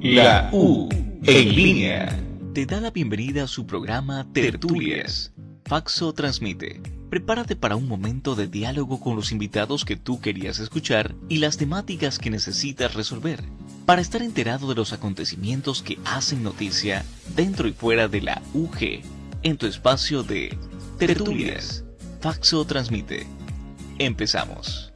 La U en línea. Te da la bienvenida a su programa Tertulias. Faxo transmite. Prepárate para un momento de diálogo con los invitados que tú querías escuchar y las temáticas que necesitas resolver, para estar enterado de los acontecimientos que hacen noticia dentro y fuera de la UG, en tu espacio de Tertulias. Faxo transmite. Empezamos.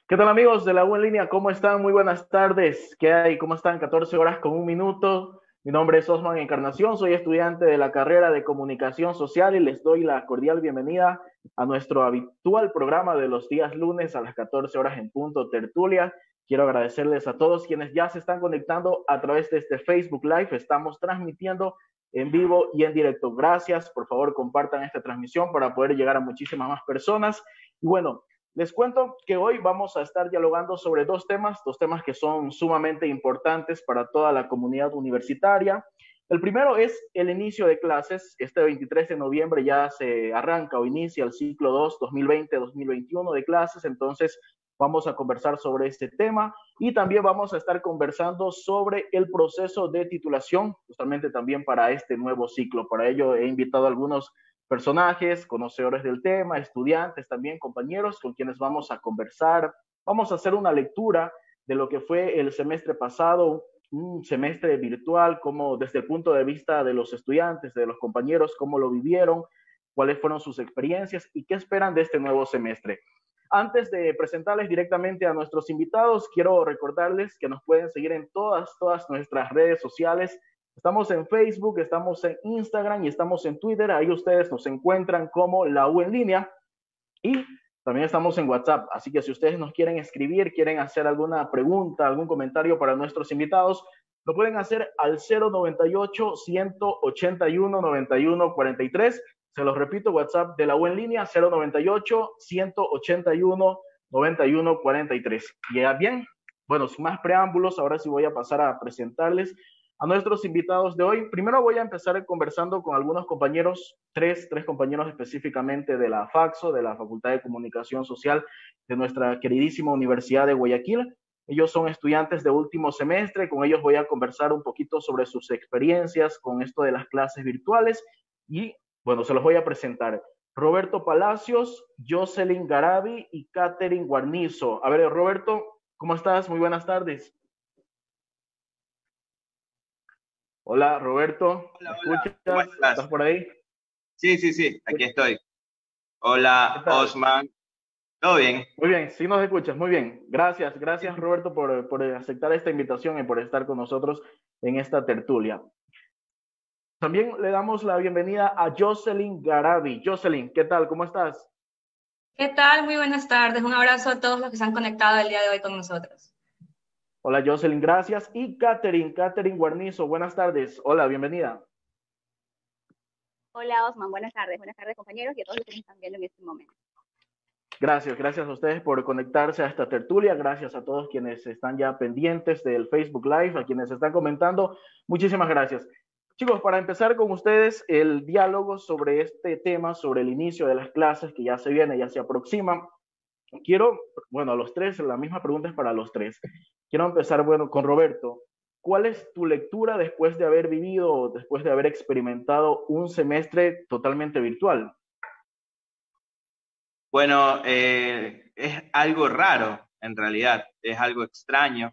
¿Qué tal, amigos de la U en línea? ¿Cómo están? Muy buenas tardes. ¿Qué hay? ¿Cómo están? 14 horas con un minuto. Mi nombre es Osman Encarnación, soy estudiante de la carrera de Comunicación Social y les doy la cordial bienvenida a nuestro habitual programa de los días lunes a las 14 horas en punto, Tertulia. Quiero agradecerles a todos quienes ya se están conectando a través de este Facebook Live. Estamos transmitiendo en vivo y en directo. Gracias. Por favor, compartan esta transmisión para poder llegar a muchísimas más personas. Y bueno, les cuento que hoy vamos a estar dialogando sobre dos temas que son sumamente importantes para toda la comunidad universitaria. El primero es el inicio de clases. Este 23 de noviembre ya se arranca o inicia el ciclo 2, 2020-2021 de clases, entonces vamos a conversar sobre este tema y también vamos a estar conversando sobre el proceso de titulación, justamente también para este nuevo ciclo. Para ello he invitado a algunos personajes, conocedores del tema, estudiantes también, compañeros con quienes vamos a conversar. Vamos a hacer una lectura de lo que fue el semestre pasado, un semestre virtual, como desde el punto de vista de los estudiantes, de los compañeros, cómo lo vivieron, cuáles fueron sus experiencias y qué esperan de este nuevo semestre. Antes de presentarles directamente a nuestros invitados, quiero recordarles que nos pueden seguir en todas nuestras redes sociales. Estamos en Facebook, estamos en Instagram y estamos en Twitter. Ahí ustedes nos encuentran como La U en línea. Y también estamos en WhatsApp. Así que si ustedes nos quieren escribir, quieren hacer alguna pregunta, algún comentario para nuestros invitados, lo pueden hacer al 098-181-9143. Se los repito, WhatsApp de La U en línea, 098-181-9143. ¿Llega bien? Bueno, sin más preámbulos, ahora sí voy a pasar a presentarles a nuestros invitados de hoy. Primero voy a empezar conversando con algunos compañeros, tres compañeros específicamente de la FAXO, de la Facultad de Comunicación Social de nuestra queridísima Universidad de Guayaquil. Ellos son estudiantes de último semestre, con ellos voy a conversar un poquito sobre sus experiencias con esto de las clases virtuales y, bueno, se los voy a presentar. Roberto Palacios, Jocelyn Garabi y Catherine Guarnizo. A ver, Roberto, ¿cómo estás? Muy buenas tardes. Hola, Roberto. Hola, ¿Me ¿cómo escuchas? ¿Estás por ahí? Sí, aquí estoy. Hola, Osman. ¿Todo bien? Muy bien, sí nos escuchas, muy bien. Gracias Roberto por aceptar esta invitación y por estar con nosotros en esta tertulia. También le damos la bienvenida a Jocelyn Garabi. Jocelyn, ¿qué tal? ¿Cómo estás? ¿Qué tal? Muy buenas tardes. Un abrazo a todos los que se han conectado el día de hoy con nosotros. Hola, Jocelyn, gracias. Y Catherine Guarnizo, buenas tardes. Hola, bienvenida. Hola, Osman, buenas tardes compañeros y a todos los que nos están viendo en este momento. Gracias a ustedes por conectarse a esta tertulia, gracias a todos quienes están ya pendientes del Facebook Live, a quienes están comentando, muchísimas gracias. Chicos, para empezar con ustedes el diálogo sobre este tema, sobre el inicio de las clases que ya se viene, ya se aproxima, quiero, bueno, a los tres, la misma pregunta es para los tres. Quiero empezar, bueno, con Roberto. ¿Cuál es tu lectura después de haber vivido, después de haber experimentado un semestre totalmente virtual? Bueno, es algo raro, en realidad, es algo extraño.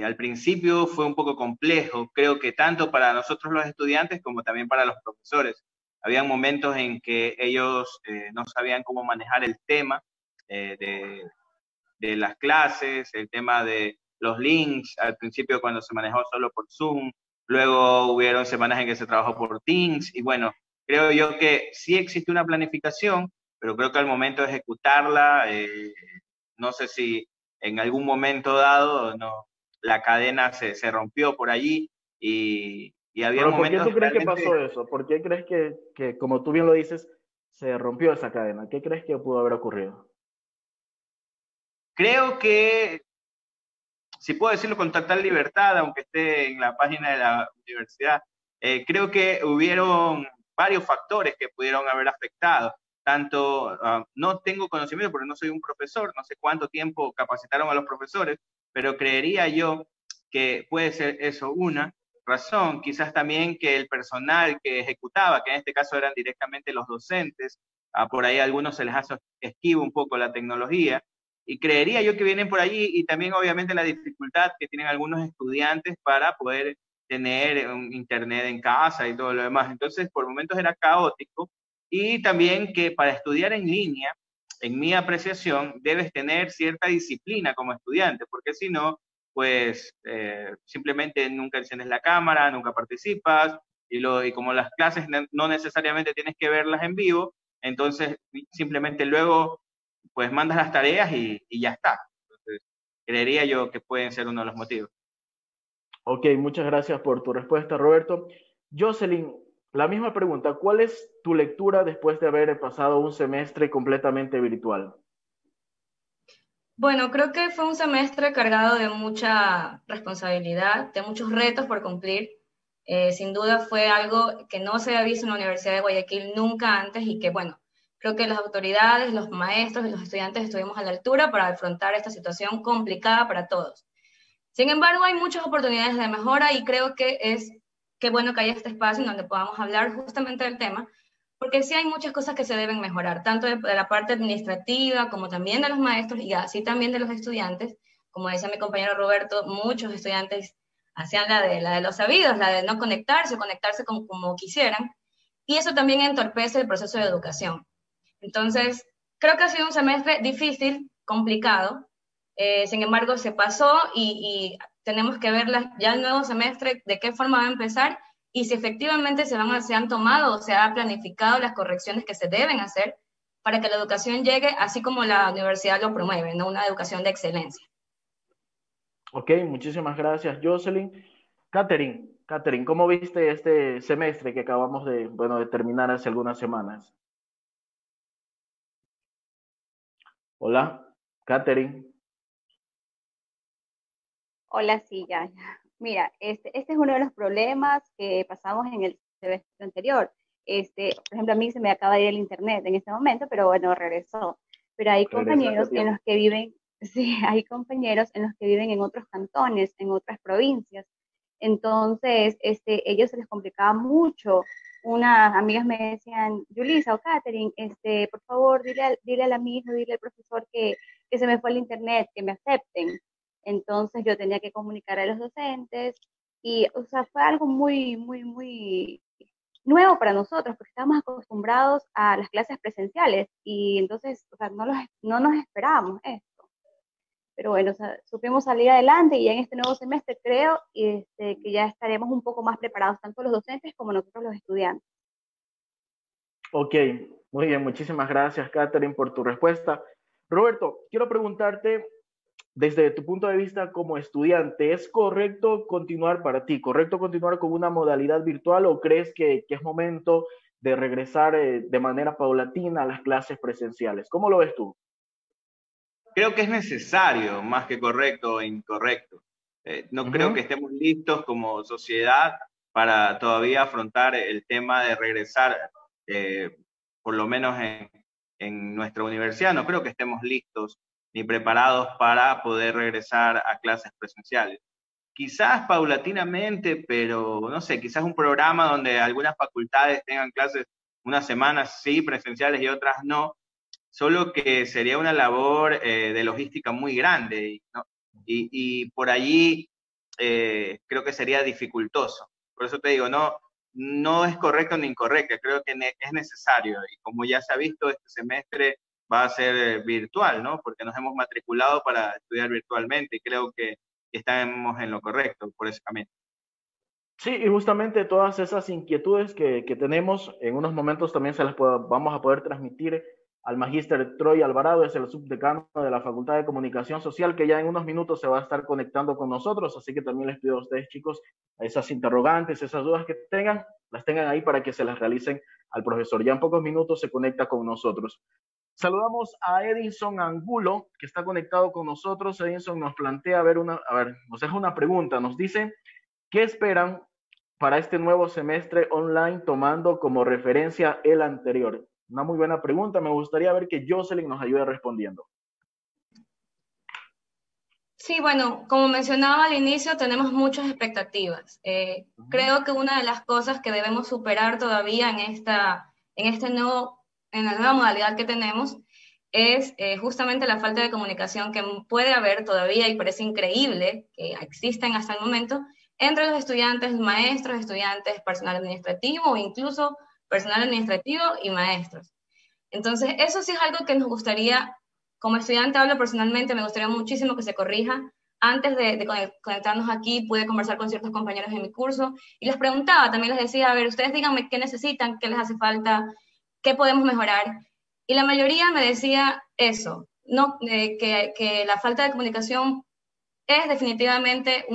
Al principio fue un poco complejo, creo que tanto para nosotros los estudiantes como también para los profesores. Había momentos en que ellos no sabían cómo manejar el tema de las clases, el tema de los links, al principio cuando se manejó solo por Zoom, luego hubieron semanas en que se trabajó por Teams, y bueno, creo yo que sí existe una planificación, pero creo que al momento de ejecutarla, no sé si en algún momento dado la cadena se rompió por allí y había pero momentos... ¿por qué tú crees que pasó eso? ¿Por qué crees que, como tú bien lo dices, se rompió esa cadena? ¿Qué crees que pudo haber ocurrido? Creo que, si puedo decirlo con total libertad, aunque esté en la página de la universidad, creo que hubieron varios factores que pudieron haber afectado. tanto, no tengo conocimiento porque no soy un profesor, no sé cuánto tiempo capacitaron a los profesores, pero creería yo que puede ser eso una razón, quizás también que el personal que ejecutaba, que en este caso eran directamente los docentes, por ahí a algunos se les hace esquivo un poco la tecnología, y creería yo que vienen por allí, y también obviamente la dificultad que tienen algunos estudiantes para poder tener un internet en casa y todo lo demás. Entonces, por momentos era caótico, y también que para estudiar en línea, en mi apreciación, debes tener cierta disciplina como estudiante, porque si no, pues simplemente nunca enciendes la cámara, nunca participas, y como las clases no necesariamente tienes que verlas en vivo, entonces simplemente luego pues mandas las tareas y ya está. Entonces, creería yo que pueden ser uno de los motivos. Ok, muchas gracias por tu respuesta, Roberto. Jocelyn, la misma pregunta. ¿Cuál es tu lectura después de haber pasado un semestre completamente virtual? Bueno, creo que fue un semestre cargado de mucha responsabilidad, de muchos retos por cumplir. Sin duda fue algo que no se había visto en la Universidad de Guayaquil nunca antes y que, bueno, creo que las autoridades, los maestros y los estudiantes estuvimos a la altura para afrontar esta situación complicada para todos. Sin embargo, hay muchas oportunidades de mejora y creo que es qué bueno que haya este espacio en donde podamos hablar justamente del tema, porque sí hay muchas cosas que se deben mejorar, tanto de la parte administrativa como también de los maestros y así también de los estudiantes. Como decía mi compañero Roberto, muchos estudiantes hacían la de los sabidos, la de no conectarse, conectarse como quisieran, y eso también entorpece el proceso de educación. Entonces, creo que ha sido un semestre difícil, complicado, sin embargo se pasó y tenemos que ver ya el nuevo semestre, de qué forma va a empezar y si efectivamente se han tomado o se ha planificado las correcciones que se deben hacer para que la educación llegue así como la universidad lo promueve, ¿no? Una educación de excelencia. Ok, muchísimas gracias, Jocelyn. Catherine, ¿cómo viste este semestre que acabamos de, bueno, de terminar hace algunas semanas? Hola, Catherine. Hola, sí, ya. Mira, este es uno de los problemas que pasamos en el semestre anterior. Por ejemplo, a mí se me acaba de ir el internet en este momento, pero bueno, regresó. Pero hay Regresaste a compañeros en tiempo. los que viven, sí, hay compañeros en los que viven en otros cantones, en otras provincias. Entonces, ellos se les complicaba mucho. Unas amigas me decían, Julissa o Catherine, por favor, dile al amigo, dile al profesor que se me fue el internet, que me acepten. Entonces yo tenía que comunicar a los docentes y, o sea, fue algo muy, muy, muy nuevo para nosotros porque estábamos acostumbrados a las clases presenciales y entonces, o sea, no nos esperábamos esto. Pero bueno, o sea, supimos salir adelante y ya en este nuevo semestre creo que ya estaremos un poco más preparados, tanto los docentes como nosotros los estudiantes. Ok, muy bien, muchísimas gracias, Catherine, por tu respuesta. Roberto, quiero preguntarte, desde tu punto de vista como estudiante, ¿es correcto continuar para ti, correcto continuar con una modalidad virtual o crees que es momento de regresar de manera paulatina a las clases presenciales? ¿Cómo lo ves tú? Creo que es necesario, más que correcto o incorrecto. No creo que estemos listos como sociedad para todavía afrontar el tema de regresar, por lo menos en nuestra universidad. No creo que estemos listos ni preparados para poder regresar a clases presenciales. Quizás paulatinamente, pero no sé, quizás un programa donde algunas facultades tengan clases unas semanas sí presenciales y otras no, solo que sería una labor de logística muy grande, ¿no? Y por allí creo que sería dificultoso. Por eso te digo, no es correcto ni incorrecto, creo que es necesario. Y como ya se ha visto, este semestre va a ser virtual, ¿no? Porque nos hemos matriculado para estudiar virtualmente y creo que estamos en lo correcto por ese camino. Sí, y justamente todas esas inquietudes que tenemos, en unos momentos también vamos a poder transmitir al magíster Troy Alvarado, es el subdecano de la Facultad de Comunicación Social, que ya en unos minutos se va a estar conectando con nosotros, así que también les pido a ustedes, chicos, esas interrogantes, esas dudas que tengan, las tengan ahí para que se las realicen al profesor. Ya en pocos minutos se conecta con nosotros. Saludamos a Edinson Angulo, que está conectado con nosotros. Edinson nos plantea, nos deja una pregunta, nos dice, ¿qué esperan para este nuevo semestre online tomando como referencia el anterior? Una muy buena pregunta. Me gustaría ver que Jocelyn nos ayude respondiendo. Sí, bueno, como mencionaba al inicio, tenemos muchas expectativas. Creo que una de las cosas que debemos superar todavía en la nueva modalidad que tenemos es justamente la falta de comunicación que puede haber todavía y parece increíble que existen hasta el momento entre los estudiantes, maestros, estudiantes, personal administrativo o incluso personal administrativo y maestros. Entonces, eso sí es algo que nos gustaría, como estudiante hablo personalmente, me gustaría muchísimo que se corrija. Antes de conectarnos aquí, pude conversar con ciertos compañeros de mi curso y les preguntaba, también les decía, a ver, ustedes díganme qué necesitan, qué les hace falta, qué podemos mejorar. Y la mayoría me decía eso, no, que la falta de comunicación es definitivamente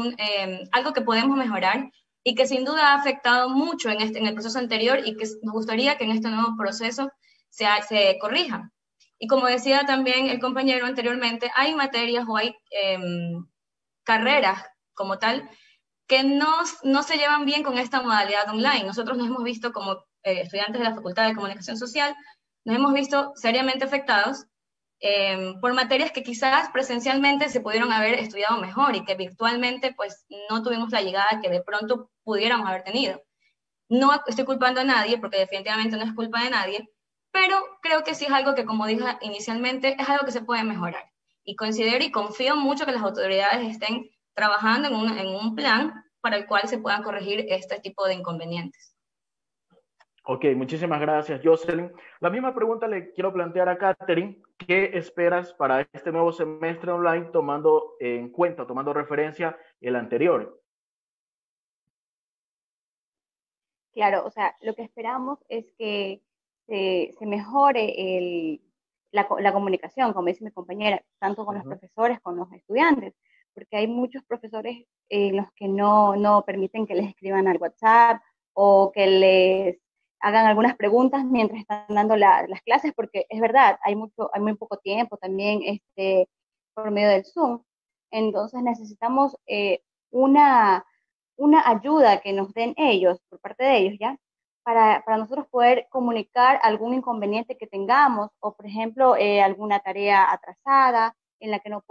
algo que podemos mejorar y que sin duda ha afectado mucho en el proceso anterior y que nos gustaría que en este nuevo proceso se corrija. Y como decía también el compañero anteriormente, hay materias o hay carreras como tal que no se llevan bien con esta modalidad online. Nosotros nos hemos visto como estudiantes de la Facultad de Comunicación Social, nos hemos visto seriamente afectados por materias que quizás presencialmente se pudieron haber estudiado mejor y que virtualmente pues no tuvimos la llegada que de pronto pudiéramos haber tenido. No estoy culpando a nadie, porque definitivamente no es culpa de nadie, pero creo que sí es algo que, como dije inicialmente, es algo que se puede mejorar. Y considero y confío mucho que las autoridades estén trabajando en un plan para el cual se puedan corregir este tipo de inconvenientes. Ok, muchísimas gracias, Jocelyn. La misma pregunta le quiero plantear a Catherine. ¿Qué esperas para este nuevo semestre online tomando en cuenta, tomando referencia el anterior? Claro, o sea, lo que esperamos es que se mejore la comunicación, como dice mi compañera, tanto con los profesores, con los estudiantes, porque hay muchos profesores en los que no permiten que les escriban al WhatsApp o que les hagan algunas preguntas mientras están dando las clases, porque es verdad, hay muy poco tiempo también por medio del Zoom. Entonces necesitamos una ayuda que nos den ellos, por parte de ellos, ¿ya? Para nosotros poder comunicar algún inconveniente que tengamos, o por ejemplo, alguna tarea atrasada en la que no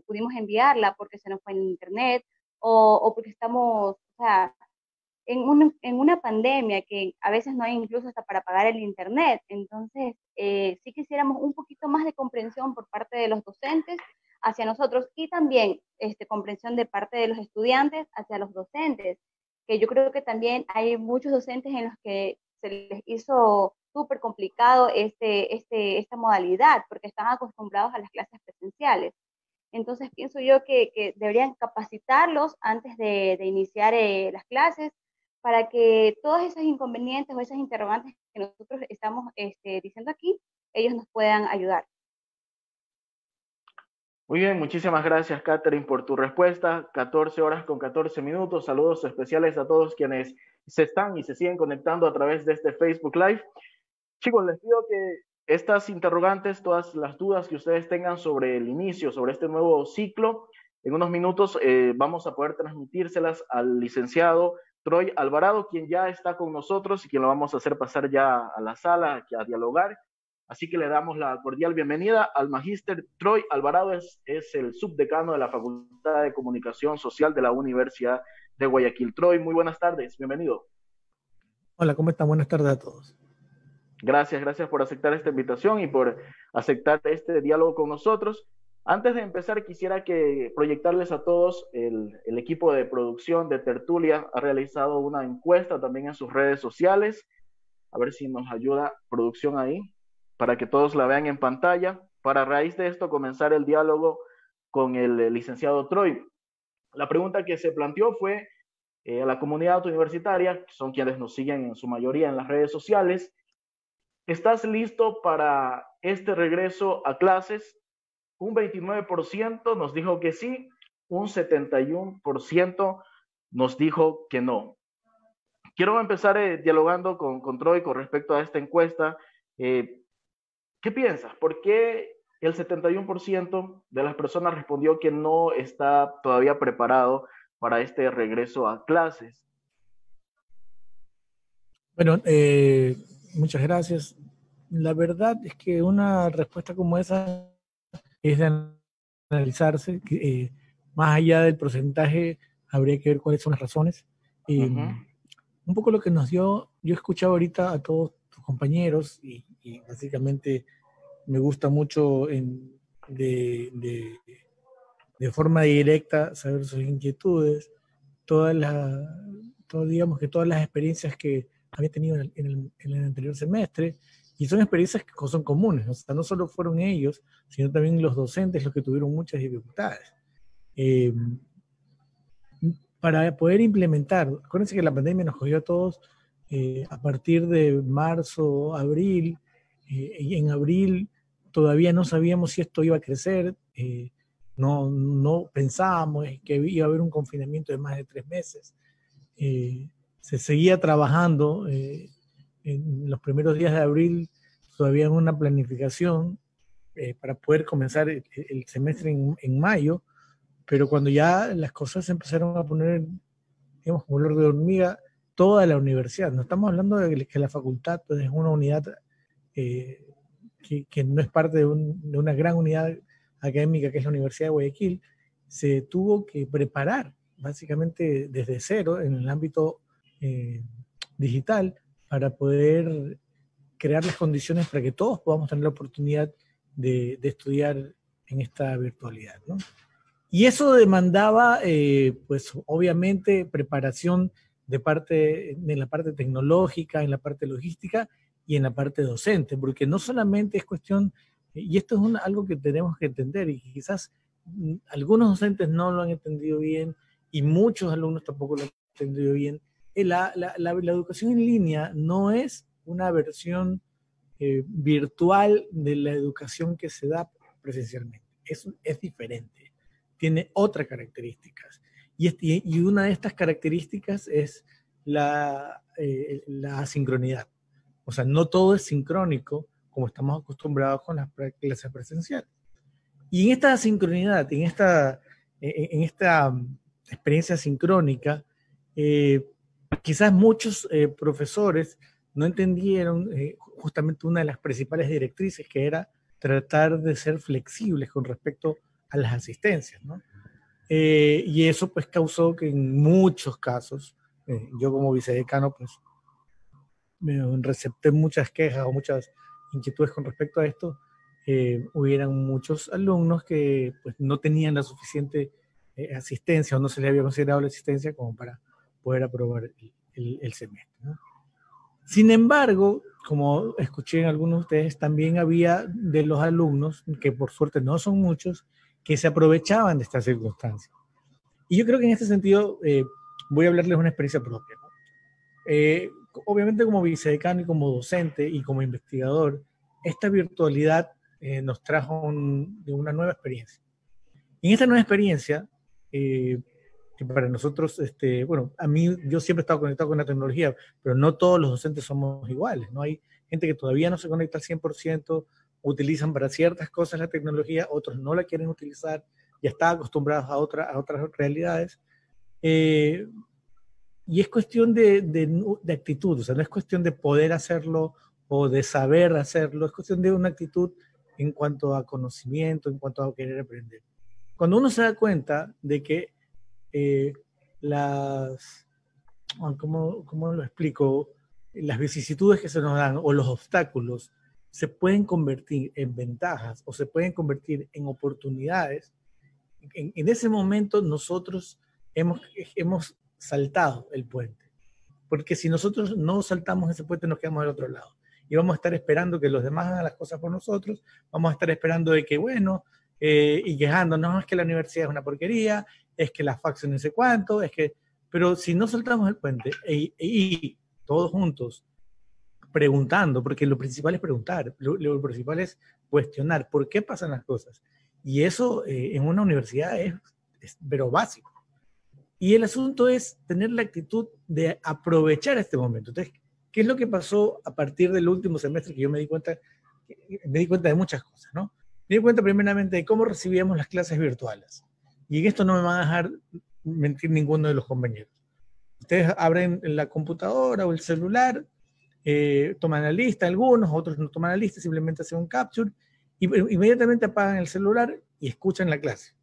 pudimos enviarla porque se nos fue en internet, o porque estamos, o sea, en una pandemia que a veces no hay incluso hasta para pagar el internet. Entonces, sí quisiéramos un poquito más de comprensión por parte de los docentes hacia nosotros y también comprensión de parte de los estudiantes hacia los docentes, que yo creo que también hay muchos docentes en los que se les hizo súper complicado esta modalidad porque están acostumbrados a las clases presenciales. Entonces pienso yo que deberían capacitarlos antes de iniciar las clases para que todos esos inconvenientes o esas interrogantes que nosotros estamos diciendo aquí, ellos nos puedan ayudar. Muy bien, muchísimas gracias, Catherine, por tu respuesta. 14 horas con 14 minutos. Saludos especiales a todos quienes se están y se siguen conectando a través de este Facebook Live. Chicos, les pido que estas interrogantes, todas las dudas que ustedes tengan sobre el inicio, sobre este nuevo ciclo, en unos minutos vamos a poder transmitírselas al licenciado Troy Alvarado, quien ya está con nosotros y quien lo vamos a hacer pasar ya a la sala, aquí a dialogar. Así que le damos la cordial bienvenida al magíster Troy Alvarado, es el subdecano de la Facultad de Comunicación Social de la Universidad de Guayaquil. Troy, muy buenas tardes, bienvenido. Hola, ¿cómo están? Buenas tardes a todos. Gracias por aceptar esta invitación y por aceptar este diálogo con nosotros. Antes de empezar, quisiera que proyectarles a todos, el equipo de producción de Tertulia ha realizado una encuesta también en sus redes sociales. A ver si nos ayuda producción ahí, para que todos la vean en pantalla, para a raíz de esto comenzar el diálogo con el licenciado Troy. La pregunta que se planteó fue a la comunidad universitaria, que son quienes nos siguen en su mayoría en las redes sociales: ¿estás listo para este regreso a clases? Un 29% nos dijo que sí, un 71% nos dijo que no. Quiero empezar dialogando con Troy con respecto a esta encuesta. ¿Qué piensas? ¿Por qué el 71% de las personas respondió que no está todavía preparado para este regreso a clases? Bueno, muchas gracias. la verdad es que una respuesta como esa es de analizarse, más allá del porcentaje, habría que ver cuáles son las razones. Un poco lo que nos dio, yo he escuchado ahorita a todos tus compañeros y básicamente me gusta mucho de forma directa saber sus inquietudes, digamos que todas las experiencias que había tenido en el anterior semestre, y son experiencias que son comunes, o sea, no solo fueron ellos, sino también los docentes los que tuvieron muchas dificultades. Para poder implementar, acuérdense que la pandemia nos cogió a todos a partir de marzo, abril, y en abril todavía no sabíamos si esto iba a crecer, no pensábamos que iba a haber un confinamiento de más de 3 meses. Se seguía trabajando en los primeros días de abril, todavía en una planificación para poder comenzar el semestre en mayo, pero cuando ya las cosas se empezaron a poner, digamos, como color de hormiga, toda la universidad, no estamos hablando de que la facultad pues, es una unidad que no es parte de una gran unidad académica que es la Universidad de Guayaquil, se tuvo que preparar básicamente desde cero en el ámbito digital para poder crear las condiciones para que todos podamos tener la oportunidad de estudiar en esta virtualidad, ¿no? Y eso demandaba, pues obviamente, preparación en la parte tecnológica, en la parte logística y en la parte docente, porque no solamente es cuestión, y esto es algo que tenemos que entender, y quizás algunos docentes no lo han entendido bien, y muchos alumnos tampoco lo han entendido bien. La educación en línea no es una versión virtual de la educación que se da presencialmente, es diferente. Tiene otras características. Y una de estas características es la asincronidad. O sea, no todo es sincrónico como estamos acostumbrados con las clases presenciales. Y en esta asincronidad, en esta experiencia sincrónica, quizás muchos profesores no entendieron justamente una de las principales directrices, que era tratar de ser flexibles con respecto a las asistencias, ¿no? Y eso pues causó que en muchos casos, yo como vicedecano pues me recepté muchas quejas o muchas inquietudes con respecto a esto. Hubieran muchos alumnos que pues no tenían la suficiente asistencia o no se les había considerado la asistencia como para poder aprobar el semestre, ¿no? Sin embargo, como escuché en algunos de ustedes, también había de los alumnos, que por suerte no son muchos, que se aprovechaban de estas circunstancias. Y yo creo que en este sentido voy a hablarles una experiencia propia, ¿no? Obviamente como vicedecano y como docente y como investigador, esta virtualidad nos trajo una nueva experiencia. Y en esta nueva experiencia, que para nosotros, bueno, a mí, yo siempre he estado conectado con la tecnología, pero no todos los docentes somos iguales, ¿no? Hay gente que todavía no se conecta al 100%, utilizan para ciertas cosas la tecnología, otros no la quieren utilizar, ya están acostumbrados a otras realidades. Y es cuestión de actitud, o sea, no es cuestión de poder hacerlo o de saber hacerlo, es cuestión de una actitud en cuanto a conocimiento, en cuanto a querer aprender. Cuando uno se da cuenta de que ¿cómo lo explico? Las vicisitudes que se nos dan o los obstáculos se pueden convertir en ventajas o se pueden convertir en oportunidades. En ese momento nosotros hemos saltado el puente, porque si nosotros no saltamos ese puente nos quedamos del otro lado y vamos a estar esperando que los demás hagan las cosas por nosotros, vamos a estar esperando de que bueno, y quejándonos, es que la universidad es una porquería, es que las faxes no sé cuánto, pero si no saltamos el puente y todos juntos preguntando, porque lo principal es preguntar, lo principal es cuestionar por qué pasan las cosas, y eso en una universidad es pero básico. Y el asunto es tener la actitud de aprovechar este momento. Entonces, ¿qué es lo que pasó a partir del último semestre que yo me di cuenta de muchas cosas, ¿no? Me di cuenta primeramente de cómo recibíamos las clases virtuales. Y en esto no me van a dejar mentir ninguno de los compañeros. Ustedes abren la computadora o el celular toman la lista, algunos, otros no toman la lista, simplemente hacen un capture, y inmediatamente apagan el celular y escuchan la clase.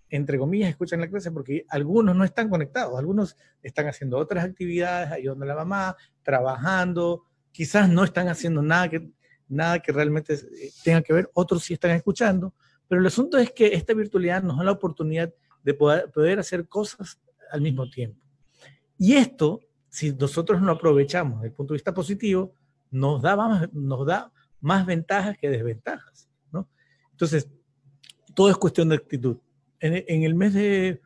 Entre comillas, escuchan la clase porque algunos no están conectados, algunos están haciendo otras actividades, ayudando a la mamá, trabajando, quizás no están haciendo nada que realmente tenga que ver, otros sí están escuchando, pero el asunto es que esta virtualidad nos da la oportunidad de poder hacer cosas al mismo tiempo. Y esto, si nosotros lo aprovechamos desde el punto de vista positivo, nos da más ventajas que desventajas, ¿no? Entonces, todo es cuestión de actitud. En el mes de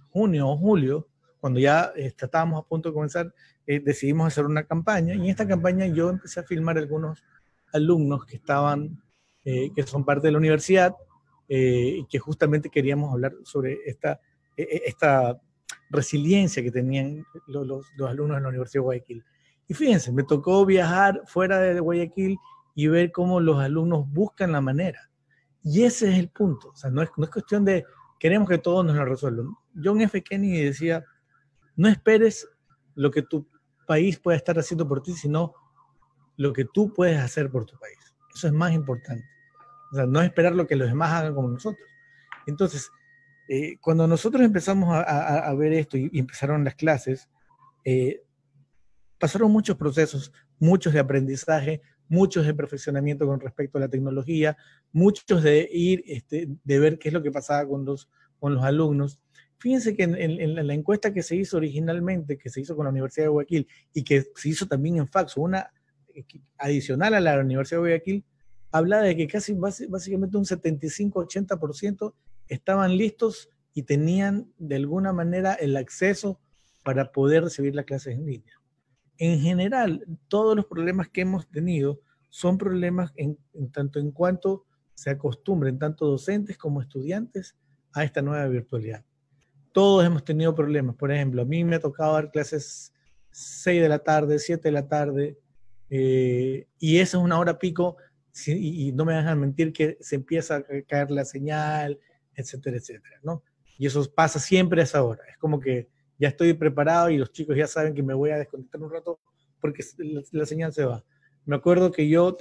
junio o julio, cuando ya estábamos a punto de comenzar, decidimos hacer una campaña, y en esta campaña yo empecé a filmar algunos alumnos que son parte de la universidad, y que justamente queríamos hablar sobre esta resiliencia que tenían los alumnos en la Universidad de Guayaquil. Y fíjense, me tocó viajar fuera de Guayaquil y ver cómo los alumnos buscan la manera. Y ese es el punto. O sea, no es cuestión de queremos que todos nos lo resuelvan. John F. Kennedy decía, no esperes lo que tu país pueda estar haciendo por ti, sino lo que tú puedes hacer por tu país. Eso es más importante. O sea, no esperar lo que los demás hagan como nosotros. Entonces, cuando nosotros empezamos a ver esto y empezaron las clases, pasaron muchos procesos, muchos de aprendizaje, muchos de perfeccionamiento con respecto a la tecnología, muchos de ir, de ver qué es lo que pasaba con los alumnos. Fíjense que en la encuesta que se hizo originalmente, que se hizo con la Universidad de Guayaquil y que se hizo también en Faxo, una adicional a la Universidad de Guayaquil, hablaba de que casi básicamente un 75-80% estaban listos y tenían de alguna manera el acceso para poder recibir las clases en línea. En general, todos los problemas que hemos tenido son problemas en tanto en cuanto se acostumbren tanto docentes como estudiantes a esta nueva virtualidad. Todos hemos tenido problemas. Por ejemplo, a mí me ha tocado dar clases 6 de la tarde, 7 de la tarde, y esa es una hora pico, y no me dejan mentir que se empieza a caer la señal, etcétera, etcétera, ¿no? Y eso pasa siempre a esa hora. Es como que ya estoy preparado y los chicos ya saben que me voy a desconectar un rato porque la señal se va. Me acuerdo que yo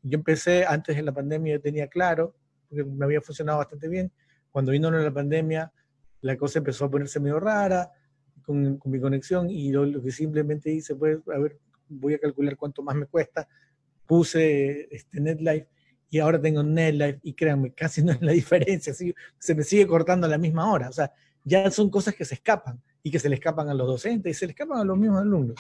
yo empecé antes de la pandemia, yo tenía Claro, porque me había funcionado bastante bien. Cuando vino la pandemia, la cosa empezó a ponerse medio rara con mi conexión, y yo lo que simplemente hice fue, a ver, voy a calcular cuánto más me cuesta, puse NetLife, y ahora tengo NetLife, y créanme, casi no es la diferencia, ¿sí? Se me sigue cortando a la misma hora. O sea, ya son cosas que se escapan, y que se le escapan a los docentes, y se le escapan a los mismos alumnos.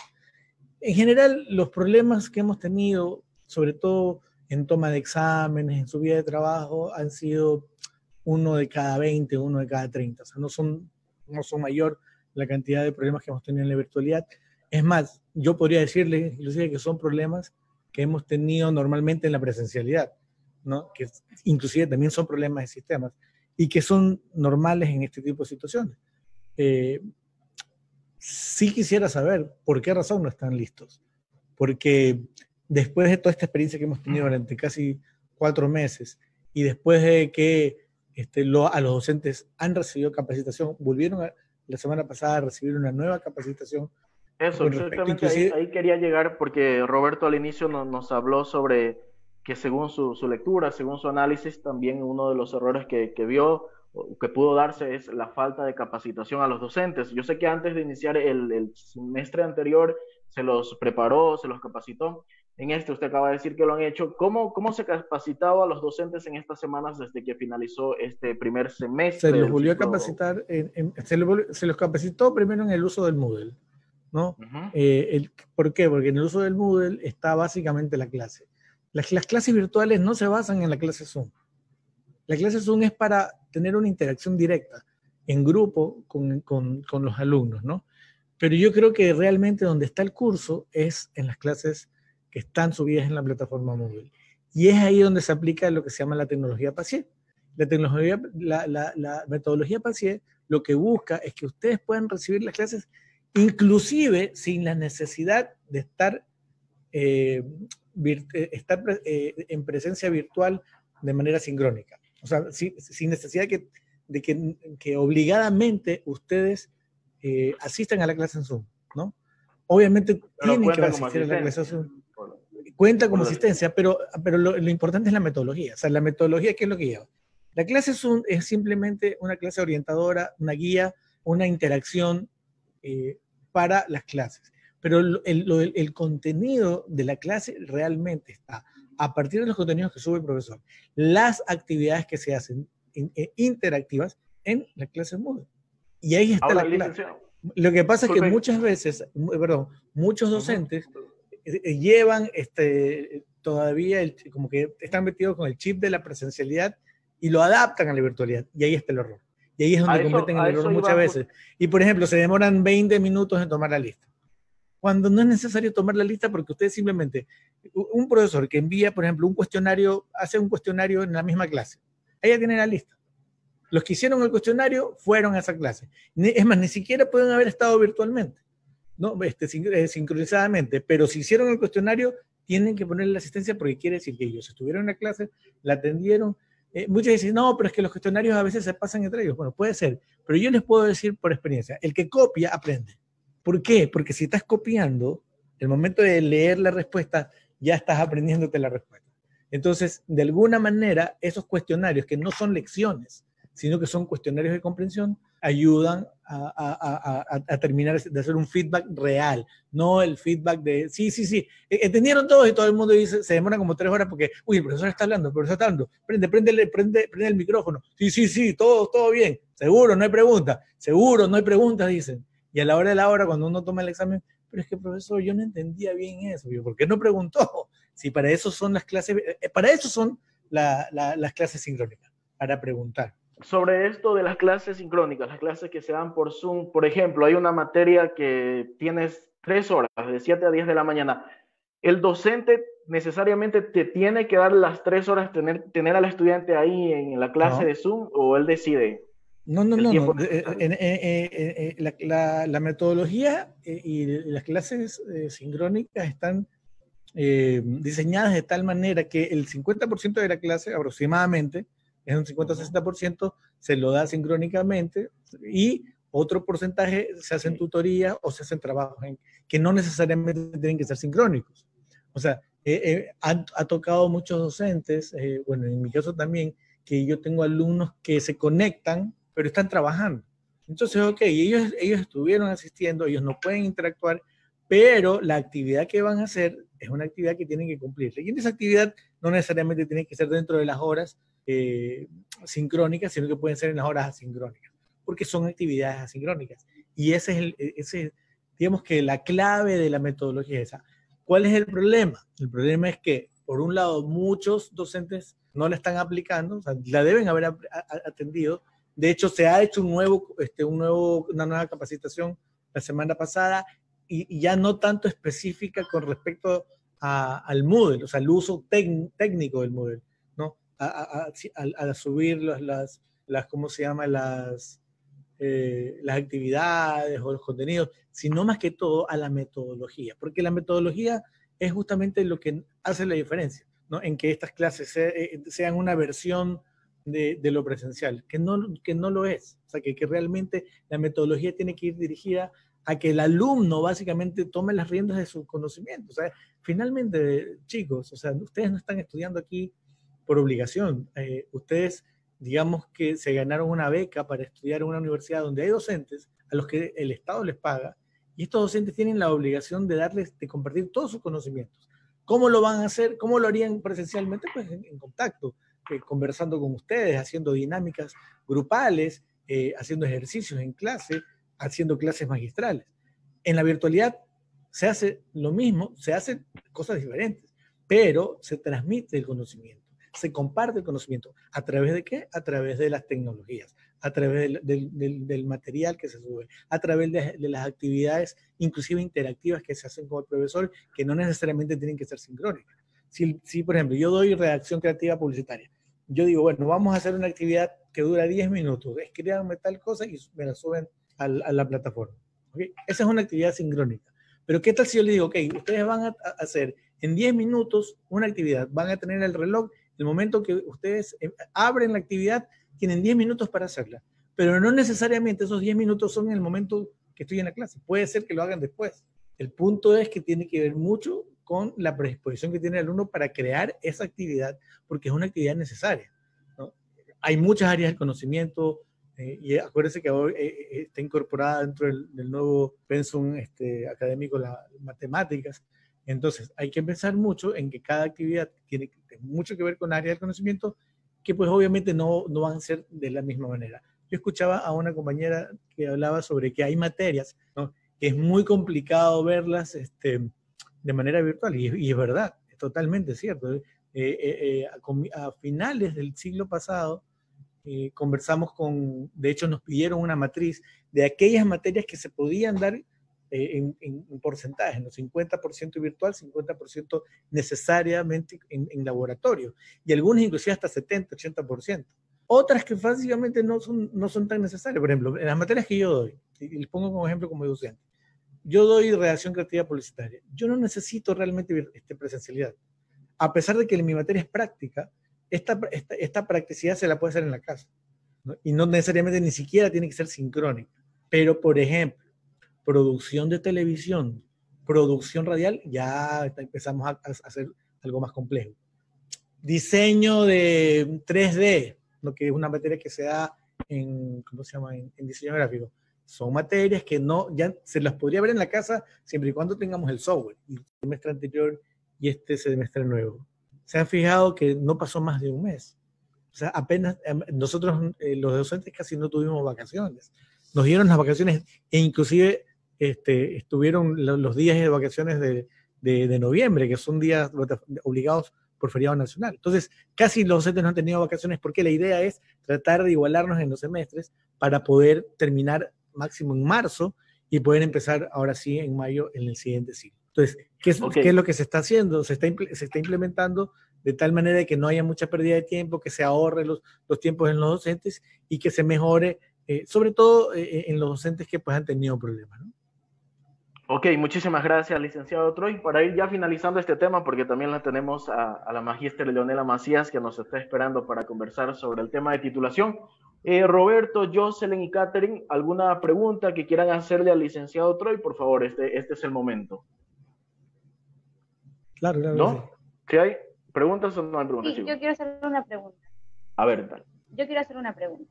En general, los problemas que hemos tenido, sobre todo en toma de exámenes, en subida de trabajo, han sido 1 de cada 20, 1 de cada 30. O sea, no son mayor la cantidad de problemas que hemos tenido en la virtualidad. Es más, yo podría decirle inclusive que son problemas que hemos tenido normalmente en la presencialidad, ¿no? Que inclusive también son problemas de sistemas y que son normales en este tipo de situaciones. Sí quisiera saber por qué razón no están listos, porque después de toda esta experiencia que hemos tenido durante casi 4 meses, y después de que a los docentes han recibido capacitación, volvieron la semana pasada a recibir una nueva capacitación. Eso, exactamente, ahí quería llegar, porque Roberto al inicio nos habló sobre que según su lectura, según su análisis, también uno de los errores que vio o que pudo darse es la falta de capacitación a los docentes. Yo sé que antes de iniciar el semestre anterior se los preparó, se los capacitó. En usted acaba de decir que lo han hecho. ¿Cómo se capacitaba a los docentes en estas semanas desde que finalizó este primer semestre? Se los volvió a capacitar, se los capacitó primero en el uso del Moodle, ¿no? ¿Por qué? Porque en el uso del Moodle está básicamente la clase. Las clases virtuales no se basan en la clase Zoom. La clase Zoom es para tener una interacción directa, en grupo, con los alumnos, ¿no? Pero yo creo que realmente donde está el curso es en las clases que están subidas en la plataforma móvil. Y es ahí donde se aplica lo que se llama la tecnología Pasier. La metodología Pasier lo que busca es que ustedes puedan recibir las clases inclusive sin la necesidad de estar en presencia virtual de manera sincrónica. O sea, sin necesidad de que obligadamente ustedes asistan a la clase en Zoom. Obviamente Pero tienen que cuenta como asistir a la clase asistencia. Zoom. Cuenta como asistencia, pero lo importante es la metodología. O sea, la metodología, ¿qué es lo que lleva? La clase Zoom es simplemente una clase orientadora, una guía, una interacción para las clases. Pero el contenido de la clase realmente está a partir de los contenidos que sube el profesor, las actividades que se hacen interactivas en la clase Moodle. Y ahí está Ahora, la clave. licenciado. Lo que pasa Disculpe. es que muchas veces, muchos docentes llevan todavía, como que están metidos con el chip de la presencialidad y lo adaptan a la virtualidad. Y ahí está el error. Y ahí es donde cometen el error muchas veces. Y por ejemplo, se demoran 20 minutos en tomar la lista. Cuando no es necesario tomar la lista porque usted simplemente, un profesor que envía, por ejemplo, un cuestionario, hace un cuestionario en la misma clase. Ahí ya tiene la lista. Los que hicieron el cuestionario fueron a esa clase. Es más, ni siquiera pueden haber estado virtualmente, ¿no? Sincronizadamente, pero si hicieron el cuestionario, tienen que ponerle la asistencia porque quiere decir que ellos estuvieron en la clase, la atendieron. Muchos dicen, no, pero es que los cuestionarios a veces se pasan entre ellos. Bueno, puede ser, pero yo les puedo decir por experiencia, el que copia, aprende. ¿Por qué? Porque si estás copiando, el momento de leer la respuesta, ya estás aprendiéndote la respuesta. Entonces, de alguna manera, esos cuestionarios, que no son lecciones, sino que son cuestionarios de comprensión, ayudan a terminar de hacer un feedback real, no el feedback de, sí, entendieron todos y todo el mundo dice, se demora como 3 horas porque, uy, el profesor está hablando, prende el micrófono, sí, todo bien, seguro, no hay preguntas, dicen. Y a la hora de la hora, cuando uno toma el examen, pero es que profesor, yo no entendía bien eso, ¿por qué no preguntó? Si para eso son las clases, para eso son las clases sincrónicas, para preguntar. Sobre esto de las clases sincrónicas, las clases que se dan por Zoom, por ejemplo, hay una materia que tienes 3 horas, de 7 a 10 de la mañana. El docente necesariamente te tiene que dar las 3 horas, tener al estudiante ahí en la clase de Zoom, o él decide. No. La metodología y las clases sincrónicas están diseñadas de tal manera que el 50% de la clase aproximadamente, es un 50-60%, se lo da sincrónicamente y otro porcentaje se hacen tutorías o se hacen trabajos que no necesariamente tienen que ser sincrónicos. O sea, ha tocado muchos docentes, bueno, en mi caso también, que yo tengo alumnos que se conectan, pero están trabajando. Entonces, ok, ellos estuvieron asistiendo, ellos no pueden interactuar, pero la actividad que van a hacer es una actividad que tienen que cumplir. Y en esa actividad no necesariamente tiene que ser dentro de las horas sincrónicas, sino que pueden ser en las horas asincrónicas, porque son actividades asincrónicas. Y ese es digamos que la clave de la metodología es esa. ¿Cuál es el problema? El problema es que, por un lado, muchos docentes no la están aplicando, o sea, la deben haber atendido. De hecho, se ha hecho una nueva capacitación la semana pasada y ya no tanto específica con respecto al Moodle, o sea, el uso técnico del Moodle, ¿no? A subir ¿cómo se llama? Las actividades o los contenidos, sino más que todo a la metodología, porque la metodología es justamente lo que hace la diferencia, ¿no? En que estas clases sean una versión de lo presencial, que no lo es. O sea, que realmente la metodología tiene que ir dirigida a que el alumno básicamente tome las riendas de su conocimiento. O sea, finalmente, chicos, o sea, ustedes no están estudiando aquí por obligación. Ustedes, digamos que se ganaron una beca para estudiar en una universidad donde hay docentes a los que el Estado les paga, y estos docentes tienen la obligación de compartir todos sus conocimientos. ¿Cómo lo van a hacer? ¿Cómo lo harían presencialmente? Pues en contacto, conversando con ustedes, haciendo dinámicas grupales, haciendo ejercicios en clase, haciendo clases magistrales. En la virtualidad se hace lo mismo, se hacen cosas diferentes, pero se transmite el conocimiento, se comparte el conocimiento. ¿A través de qué? A través de las tecnologías, a través del material que se sube, a través de las actividades, inclusive interactivas, que se hacen con el profesor, que no necesariamente tienen que ser sincrónicas. Si por ejemplo, yo doy redacción creativa publicitaria, yo digo, bueno, vamos a hacer una actividad que dura 10 minutos, escríbanme tal cosa y me la suben a la plataforma. ¿Okay? Esa es una actividad sincrónica. Pero ¿qué tal si yo le digo, ok, ustedes van a hacer en 10 minutos una actividad, van a tener el reloj, el momento que ustedes abren la actividad, tienen 10 minutos para hacerla, pero no necesariamente esos 10 minutos son en el momento que estoy en la clase, puede ser que lo hagan después. El punto es que tiene que ver mucho con la predisposición que tiene el alumno para crear esa actividad, porque es una actividad necesaria, ¿no? Hay muchas áreas del conocimiento, y acuérdense que ahora está incorporada dentro del nuevo pensum académico las matemáticas. Entonces, hay que pensar mucho en que cada actividad tiene mucho que ver con áreas del conocimiento que pues obviamente no van a ser de la misma manera. Yo escuchaba a una compañera que hablaba sobre que hay materias, ¿no?, que es muy complicado verlas de manera virtual, y es verdad, es totalmente cierto. A finales del siglo pasado, conversamos de hecho nos pidieron una matriz de aquellas materias que se podían dar en porcentajes, ¿no? 50% virtual, 50% necesariamente en laboratorio, y algunas inclusive hasta 70, 80%. Otras que básicamente no son tan necesarias. Por ejemplo, en las materias que yo doy, y les pongo como ejemplo como docente, yo doy redacción creativa publicitaria. Yo no necesito realmente presencialidad. A pesar de que mi materia es práctica, esta practicidad se la puede hacer en la casa, ¿no? Y no necesariamente ni siquiera tiene que ser sincrónica. Pero, por ejemplo, producción de televisión, producción radial, ya empezamos a hacer algo más complejo. Diseño de 3D, lo que es una materia que se da en diseño gráfico. Son materias que ya se las podría ver en la casa siempre y cuando tengamos el software. Y el semestre anterior y este semestre nuevo. Se han fijado que no pasó más de un mes. O sea, apenas nosotros, los docentes, casi no tuvimos vacaciones. Nos dieron las vacaciones e inclusive estuvieron los días de vacaciones de noviembre, que son días obligados por feriado nacional. Entonces, casi los docentes no han tenido vacaciones porque la idea es tratar de igualarnos en los semestres para poder terminar máximo en marzo y poder empezar ahora sí en mayo en el siguiente ciclo. Entonces, ¿qué es lo que se está haciendo? Se está implementando de tal manera que no haya mucha pérdida de tiempo, que se ahorre los tiempos en los docentes y que se mejore, sobre todo en los docentes que pues han tenido problemas, ¿no? Ok, muchísimas gracias, licenciado Troy. Para ir ya finalizando este tema, porque también la tenemos a la magíster Leonela Macías, que nos está esperando para conversar sobre el tema de titulación. Roberto, Jocelyn y Catherine, ¿alguna pregunta que quieran hacerle al licenciado Troy? Por favor, este es el momento. Claro. ¿No? ¿Sí hay preguntas o no hay preguntas? Sí, yo quiero hacer una pregunta. A ver, tal. Yo quiero hacer una pregunta.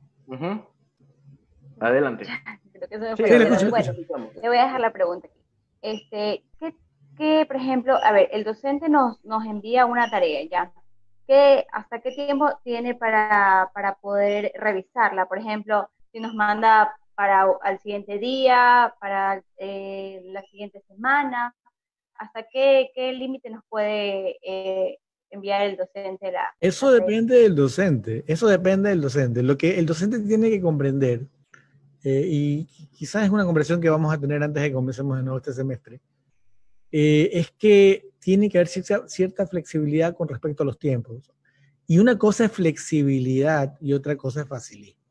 Adelante. Creo que bueno, le voy a dejar la pregunta aquí. ¿Qué, por ejemplo, a ver, el docente nos envía una tarea, ¿ya? ¿Hasta qué tiempo tiene para poder revisarla? Por ejemplo, si nos manda al siguiente día, para la siguiente semana, ¿hasta qué límite nos puede enviar el docente Eso depende del docente, Lo que el docente tiene que comprender, y quizás es una conversación que vamos a tener antes de que comencemos de nuevo este semestre, es que tiene que haber cierta flexibilidad con respecto a los tiempos. Y una cosa es flexibilidad y otra cosa es facilismo.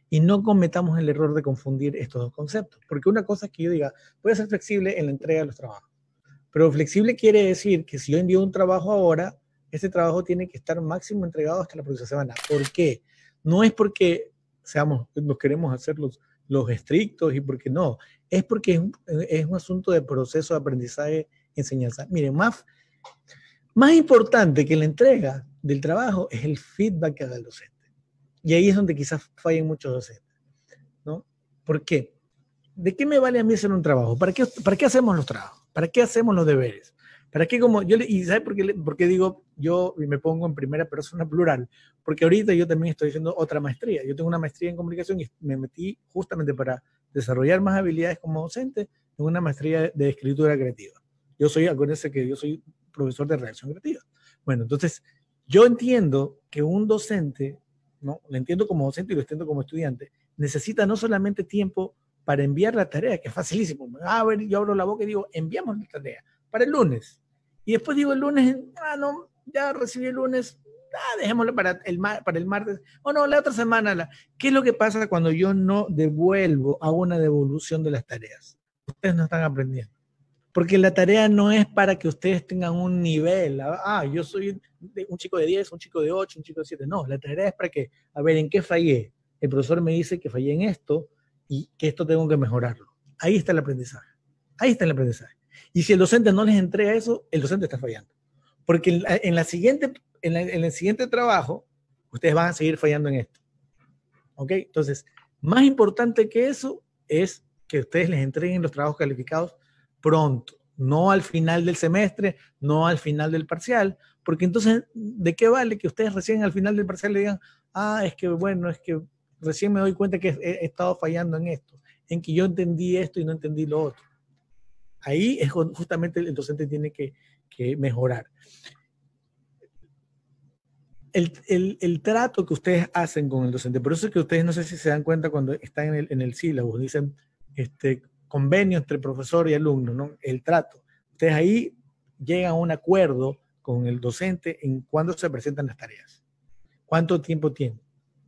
Y no cometamos el error de confundir estos dos conceptos. Porque una cosa es que yo diga, voy a ser flexible en la entrega de los trabajos. Pero flexible quiere decir que si yo envío un trabajo ahora, ese trabajo tiene que estar máximo entregado hasta la próxima semana. ¿Por qué? No es porque nos queremos hacer los estrictos y porque no. Es porque es un asunto de proceso de aprendizaje, enseñanza. Miren, más importante que la entrega del trabajo es el feedback que da el docente. Y ahí es donde quizás fallen muchos docentes, ¿no? ¿Por qué? ¿De qué me vale a mí hacer un trabajo? ¿Para qué hacemos los trabajos? ¿Para qué hacemos los deberes? ¿Para qué y ¿sabe por qué digo yo y me pongo en primera persona plural? Porque ahorita yo también estoy haciendo otra maestría. Yo tengo una maestría en comunicación y me metí justamente para desarrollar más habilidades como docente en una maestría de escritura creativa. Acuérdense que yo soy profesor de redacción creativa. Bueno, entonces yo entiendo que un docente, ¿no? Lo entiendo como docente y lo entiendo como estudiante, necesita no solamente tiempo para enviar la tarea, que es facilísimo. A ver, yo abro la boca y digo, enviamos la tarea para el lunes. Y después digo el lunes, no, ya recibí el lunes, dejémoslo para el martes. O no, la otra semana. ¿Qué es lo que pasa cuando yo no hago una devolución de las tareas? Ustedes no están aprendiendo. Porque la tarea no es para que ustedes tengan un nivel. Yo soy un chico de 10, un chico de 8, un chico de 7. No, la tarea es para que, a ver, ¿en qué fallé? El profesor me dice que fallé en esto y que esto tengo que mejorarlo. Ahí está el aprendizaje. Y si el docente no les entrega eso, el docente está fallando. Porque en el siguiente trabajo, ustedes van a seguir fallando en esto. ¿Ok? Entonces, más importante que eso es que ustedes les entreguen los trabajos calificados pronto, no al final del semestre, no al final del parcial, porque entonces, ¿de qué vale que ustedes recién al final del parcial le digan, es que bueno, es que recién me doy cuenta que he estado fallando en esto, en que yo entendí esto y no entendí lo otro? Ahí es justamente el docente tiene que mejorar. El trato que ustedes hacen con el docente, por eso es que ustedes no sé si se dan cuenta cuando están en el sílabo, dicen convenio entre profesor y alumno, ¿no? El trato. Ustedes ahí llegan a un acuerdo con el docente en cuándo se presentan las tareas, cuánto tiempo tienen,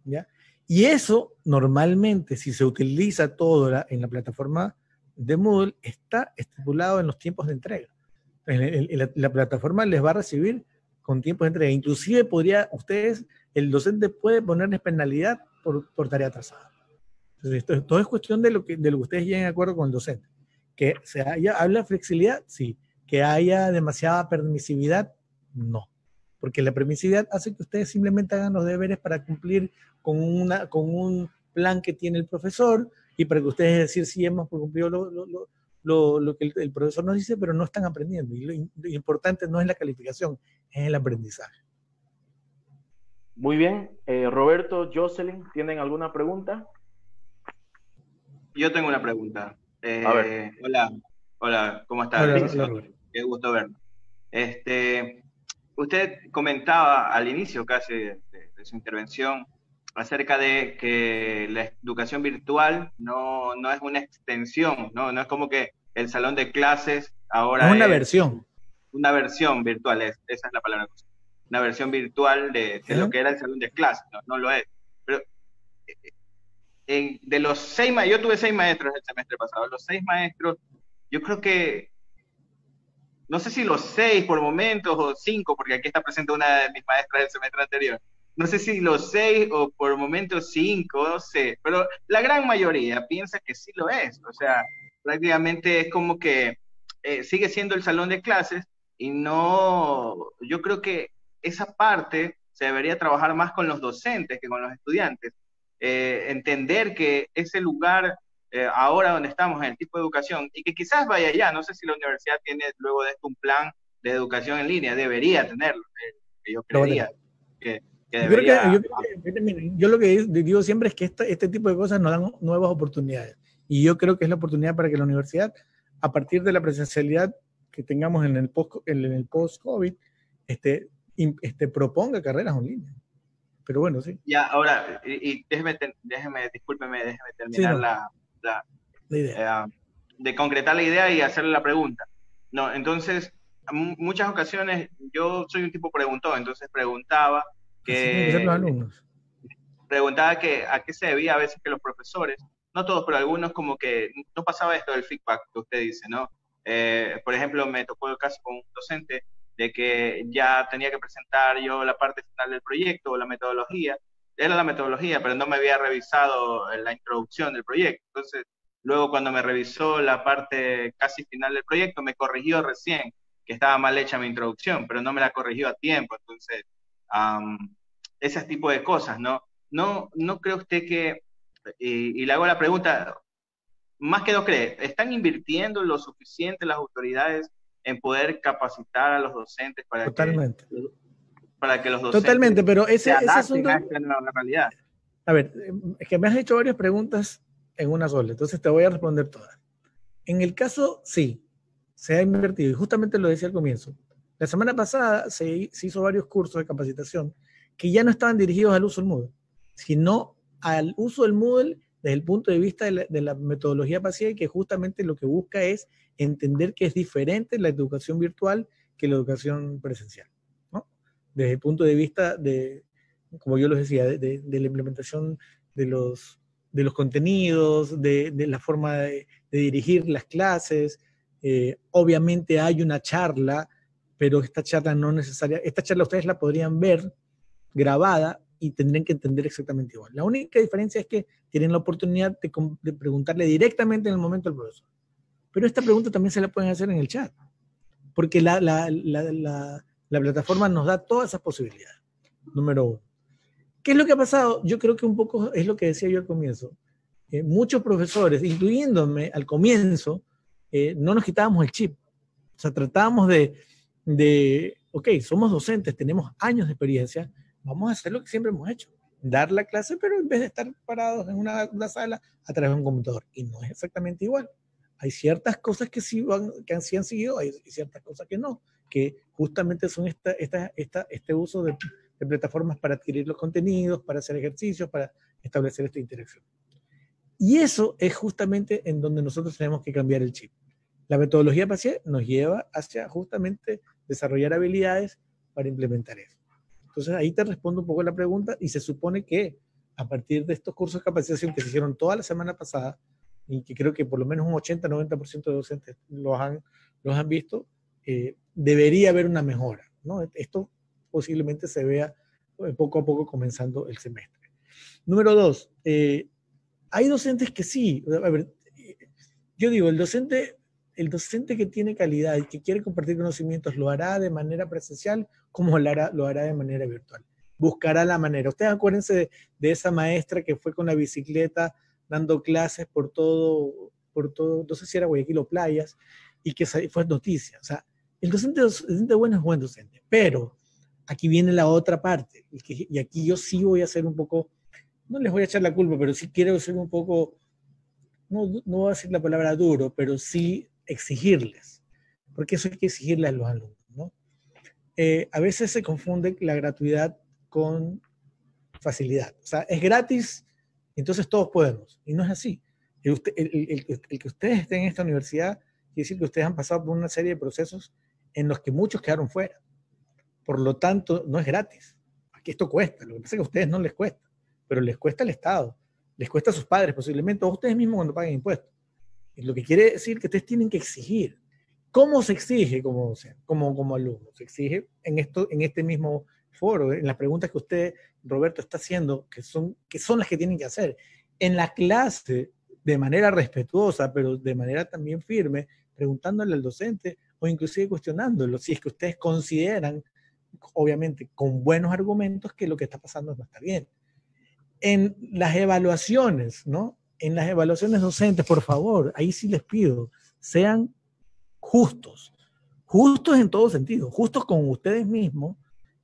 ¿ya? Y eso normalmente, si se utiliza todo en la plataforma de Moodle, está estipulado en los tiempos de entrega. La plataforma les va a recibir con tiempos de entrega. Inclusive el docente puede ponerles penalidad por tarea atrasada. Entonces, todo es cuestión de lo que ustedes lleguen de acuerdo con el docente. Que habla de flexibilidad, sí. Que haya demasiada permisividad, no. Porque la permisividad hace que ustedes simplemente hagan los deberes para cumplir con un plan que tiene el profesor y para que ustedes decir si hemos cumplido lo que el profesor nos dice, pero no están aprendiendo. Y lo importante no es la calificación, es el aprendizaje. Muy bien. Roberto, Jocelyn, ¿tienen alguna pregunta? Yo tengo una pregunta. A ver. Hola, ¿cómo estás? Hola. Qué gusto verlo. Usted comentaba al inicio casi de su intervención acerca de que la educación virtual no es una extensión, no es como que el salón de clases ahora es una versión. Una versión virtual, esa es la palabra. Una versión virtual de lo que era el salón de clases, no lo es. Pero de los 6 maestros, yo tuve 6 maestros el semestre pasado, los 6 maestros, yo creo que, no sé si los 6 por momentos o 5, porque aquí está presente una de mis maestras del semestre anterior, no sé si los 6 o por momentos 5, no sé, pero la gran mayoría piensa que sí lo es, o sea, prácticamente es como que sigue siendo el salón de clases y yo creo que esa parte se debería trabajar más con los docentes que con los estudiantes. Entender que ese lugar ahora donde estamos en el tipo de educación y que quizás vaya allá, no sé si la universidad tiene luego de esto un plan de educación en línea, debería tenerlo, yo creería que debería. Yo lo que digo siempre es que este tipo de cosas nos dan nuevas oportunidades y yo creo que es la oportunidad para que la universidad, a partir de la presencialidad que tengamos en el post-COVID, proponga carreras en línea. Pero bueno, sí. Ya, ahora, y déjeme terminar sí, la idea. De concretar la idea y hacerle la pregunta. No, entonces, muchas ocasiones, yo soy un tipo preguntón, entonces preguntaba que a qué se debía a veces que los profesores, no todos, pero algunos como que no pasaba esto del feedback que usted dice, ¿no? Por ejemplo, me tocó el caso con un docente de que ya tenía que presentar yo la parte final del proyecto o la metodología. Era la metodología, pero no me había revisado la introducción del proyecto. Entonces, luego cuando me revisó la parte casi final del proyecto, me corrigió recién que estaba mal hecha mi introducción, pero no me la corrigió a tiempo. Entonces, ese tipo de cosas, ¿no? ¿No cree usted que, y le hago la pregunta, más que no cree, ¿están invirtiendo lo suficiente las autoridades en poder capacitar a los docentes para que los docentes Totalmente, pero se adapten a la realidad? A ver, es que me has hecho varias preguntas en una sola, entonces te voy a responder todas. En el caso, sí, se ha invertido, y justamente lo decía al comienzo. La semana pasada se hizo varios cursos de capacitación que ya no estaban dirigidos al uso del Moodle, sino al uso del Moodle desde el punto de vista de la metodología PASIAI, que justamente lo que busca es entender que es diferente la educación virtual que la educación presencial, ¿no? Desde el punto de vista como yo les decía, de la implementación de los contenidos, de la forma de dirigir las clases. Obviamente hay una charla, pero esta charla ustedes la podrían ver grabada y tendrían que entender exactamente igual. La única diferencia es que tienen la oportunidad de preguntarle directamente en el momento al profesor. Pero esta pregunta también se la pueden hacer en el chat, porque la plataforma nos da todas esas posibilidades. Número 1. ¿Qué es lo que ha pasado? Yo creo que un poco es lo que decía yo al comienzo. Muchos profesores, incluyéndome al comienzo, no nos quitábamos el chip. O sea, tratábamos ok, somos docentes, tenemos años de experiencia, vamos a hacer lo que siempre hemos hecho, dar la clase, pero en vez de estar parados en una sala a través de un computador. Y no es exactamente igual. Hay ciertas cosas que sí han seguido, hay ciertas cosas que no, que justamente son este uso de plataformas para adquirir los contenidos, para hacer ejercicios, para establecer esta interacción. Y eso es justamente en donde nosotros tenemos que cambiar el chip. La metodología PASIE nos lleva hacia justamente desarrollar habilidades para implementar eso. Entonces ahí te respondo un poco la pregunta, y se supone que a partir de estos cursos de capacitación que se hicieron toda la semana pasada, y que creo que por lo menos un 80-90% de docentes los han visto, debería haber una mejora, ¿no? Esto posiblemente se vea poco a poco comenzando el semestre. Número 2, hay docentes que sí, a ver, yo digo, el docente que tiene calidad y que quiere compartir conocimientos lo hará de manera presencial como lo hará de manera virtual. Buscará la manera. Ustedes acuérdense de esa maestra que fue con la bicicleta dando clases por todo, no sé si era Guayaquil o Playas, y que fue noticia. O sea, el docente bueno es buen docente, pero aquí viene la otra parte, y aquí yo sí voy a hacer un poco, no les voy a echar la culpa, pero sí quiero ser un poco, no voy a decir la palabra duro, pero sí exigirles, porque eso hay que exigirle a los alumnos, ¿no? A veces se confunde la gratuidad con facilidad. O sea, es gratis, entonces todos podemos, y no es así. El que ustedes estén en esta universidad quiere decir que ustedes han pasado por una serie de procesos en los que muchos quedaron fuera. Por lo tanto, no es gratis. Aquí esto cuesta. Lo que pasa es que a ustedes no les cuesta, pero les cuesta al Estado, les cuesta a sus padres posiblemente, o a ustedes mismos cuando paguen impuestos. Y lo que quiere decir que ustedes tienen que exigir. ¿Cómo se exige como alumno? Se exige en este mismo foro, en las preguntas que usted, Roberto, está haciendo, que son las que tienen que hacer. En la clase, de manera respetuosa, pero de manera también firme, preguntándole al docente o inclusive cuestionándolo, si es que ustedes consideran, obviamente con buenos argumentos, que lo que está pasando no está bien. En las evaluaciones, ¿no? En las evaluaciones docentes, por favor, ahí sí les pido, sean justos en todo sentido, justos con ustedes mismos,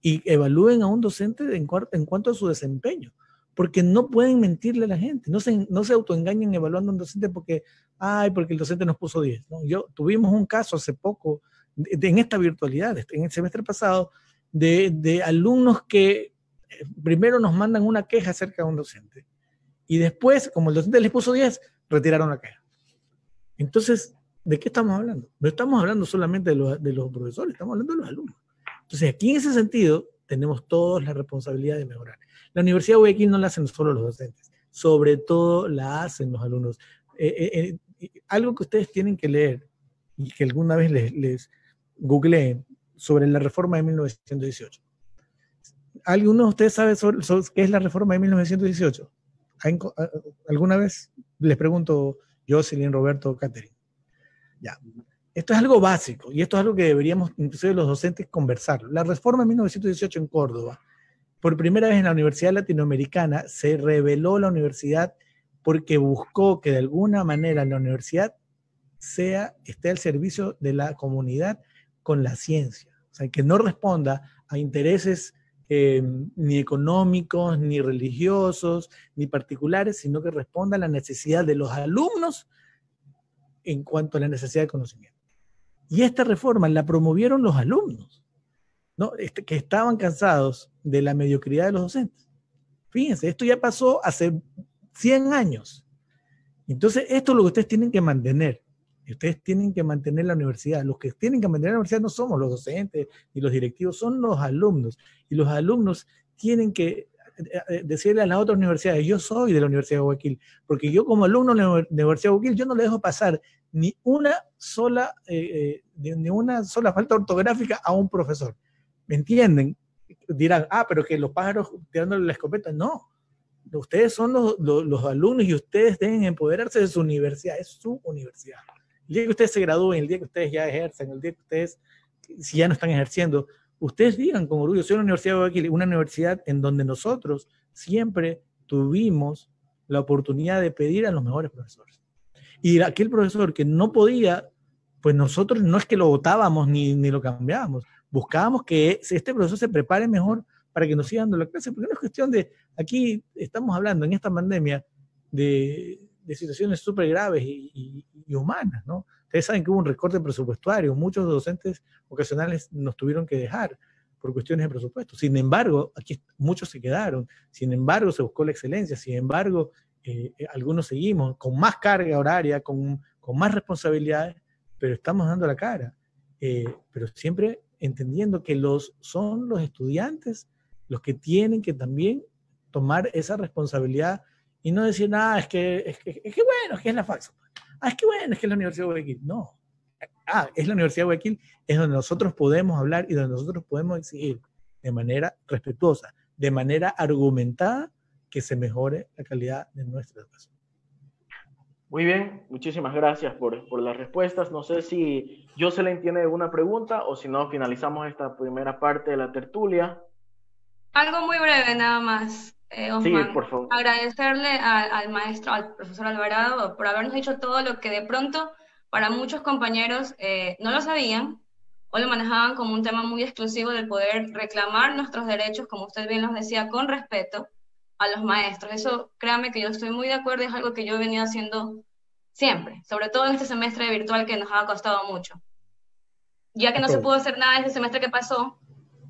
y evalúen a un docente en cuanto a su desempeño, porque no pueden mentirle a la gente, no se autoengañen evaluando a un docente porque el docente nos puso 10, ¿no? Tuvimos un caso hace poco, en esta virtualidad, en el semestre pasado, de alumnos que primero nos mandan una queja acerca de un docente, y después, como el docente les puso 10, retiraron la queja. Entonces, ¿de qué estamos hablando? No estamos hablando solamente de los profesores, estamos hablando de los alumnos. Entonces, aquí en ese sentido, tenemos todos la responsabilidad de mejorar. La Universidad de Guayaquil no la hacen solo los docentes, sobre todo la hacen los alumnos. Algo que ustedes tienen que leer, y que alguna vez les googleen, sobre la reforma de 1918. ¿Alguno de ustedes sabe qué es la reforma de 1918? ¿Alguna vez? Les pregunto, Jocelyn, Roberto, Catherine. Ya. Esto es algo básico, y esto es algo que deberíamos, inclusive los docentes, conversarlo. La reforma de 1918 en Córdoba, por primera vez en la Universidad Latinoamericana, se reveló la universidad porque buscó que de alguna manera la universidad esté al servicio de la comunidad con la ciencia. O sea, que no responda a intereses ni económicos, ni religiosos, ni particulares, sino que responda a la necesidad de los alumnos en cuanto a la necesidad de conocimiento. Y esta reforma la promovieron los alumnos, ¿no? Que estaban cansados de la mediocridad de los docentes. Fíjense, esto ya pasó hace 100 años. Entonces, esto es lo que ustedes tienen que mantener. Ustedes tienen que mantener la universidad. Los que tienen que mantener la universidad no somos los docentes ni los directivos, son los alumnos. Y los alumnos tienen que decirle a las otras universidades, yo soy de la Universidad de Guayaquil, porque yo como alumno de la Universidad de Guayaquil, yo no le dejo pasar ni una sola falta ortográfica a un profesor. ¿Me entienden? Dirán, pero que los pájaros tirándole la escopeta. No, ustedes son los alumnos y ustedes deben empoderarse de su universidad, es su universidad. El día que ustedes se gradúen, el día que ustedes ya ejerzan, el día que ustedes, si ya no están ejerciendo, ustedes digan con orgullo, soy la Universidad de Guayaquil, una universidad en donde nosotros siempre tuvimos la oportunidad de pedir a los mejores profesores. Y aquel profesor que no podía, pues nosotros no es que lo votábamos ni lo cambiábamos, buscábamos que este profesor se prepare mejor para que nos siga dando la clase, porque no es cuestión de, aquí estamos hablando en esta pandemia de situaciones súper graves y humanas, ¿no? Ustedes saben que hubo un recorte presupuestario, muchos docentes ocasionales nos tuvieron que dejar por cuestiones de presupuesto. Sin embargo, aquí muchos se quedaron, sin embargo se buscó la excelencia, sin embargo algunos seguimos con más carga horaria, con más responsabilidades, pero estamos dando la cara. Pero siempre entendiendo que son los estudiantes los que tienen que también tomar esa responsabilidad y no decir, nada, es que bueno, es que es la Faxo. Es que bueno, es que es la Universidad de Guayaquil. No. Es la Universidad de Guayaquil, es donde nosotros podemos hablar y donde nosotros podemos exigir de manera respetuosa, de manera argumentada, que se mejore la calidad de nuestra educación. Muy bien, muchísimas gracias por las respuestas. No sé si Jocelyn tiene alguna pregunta o si no, finalizamos esta primera parte de la tertulia. Algo muy breve nada más, Osman. Sí, por favor. Agradecerle al maestro, al profesor Alvarado, por habernos dicho todo lo que de pronto para muchos compañeros no lo sabían o lo manejaban como un tema muy exclusivo del poder reclamar nuestros derechos, como usted bien nos decía, con respeto a los maestros. Eso, créame que yo estoy muy de acuerdo, es algo que yo he venido haciendo siempre, sobre todo en este semestre virtual que nos ha costado mucho. Ya que no se pudo hacer nada este semestre que pasó,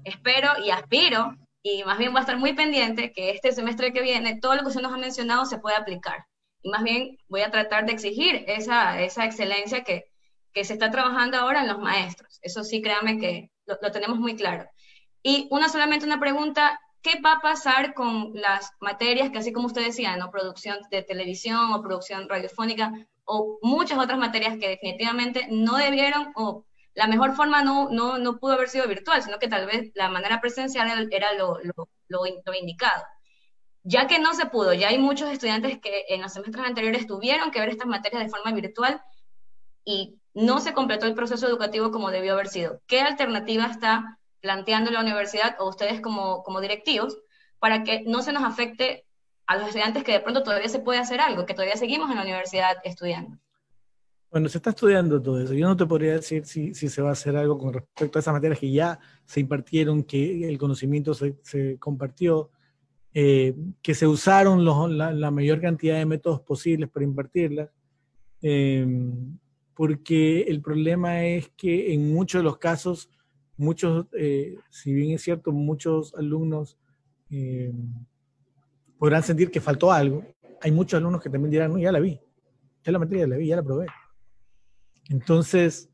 espero y aspiro, y más bien voy a estar muy pendiente que este semestre que viene, todo lo que usted nos ha mencionado se pueda aplicar. Y más bien voy a tratar de exigir esa excelencia que se está trabajando ahora en los maestros. Eso sí, créame que lo tenemos muy claro. Y solamente una pregunta, ¿qué va a pasar con las materias que, así como usted decía, ¿no? Producción de televisión o producción radiofónica o muchas otras materias que definitivamente no debieron o la mejor forma no pudo haber sido virtual, sino que tal vez la manera presencial era lo indicado? Ya que no se pudo, ya hay muchos estudiantes que en los semestres anteriores tuvieron que ver estas materias de forma virtual y no se completó el proceso educativo como debió haber sido. ¿Qué alternativa está planteando la universidad o ustedes como directivos para que no se nos afecte a los estudiantes, que de pronto todavía se puede hacer algo, que todavía seguimos en la universidad estudiando? Bueno, se está estudiando todo eso. Yo no te podría decir si se va a hacer algo con respecto a esas materias que ya se impartieron, que el conocimiento se compartió, que se usaron la mayor cantidad de métodos posibles para impartirlas, porque el problema es que en muchos de los casos, si bien es cierto, muchos alumnos podrán sentir que faltó algo, hay muchos alumnos que también dirán, no, ya la vi, ya la materia la vi, ya la probé. Entonces,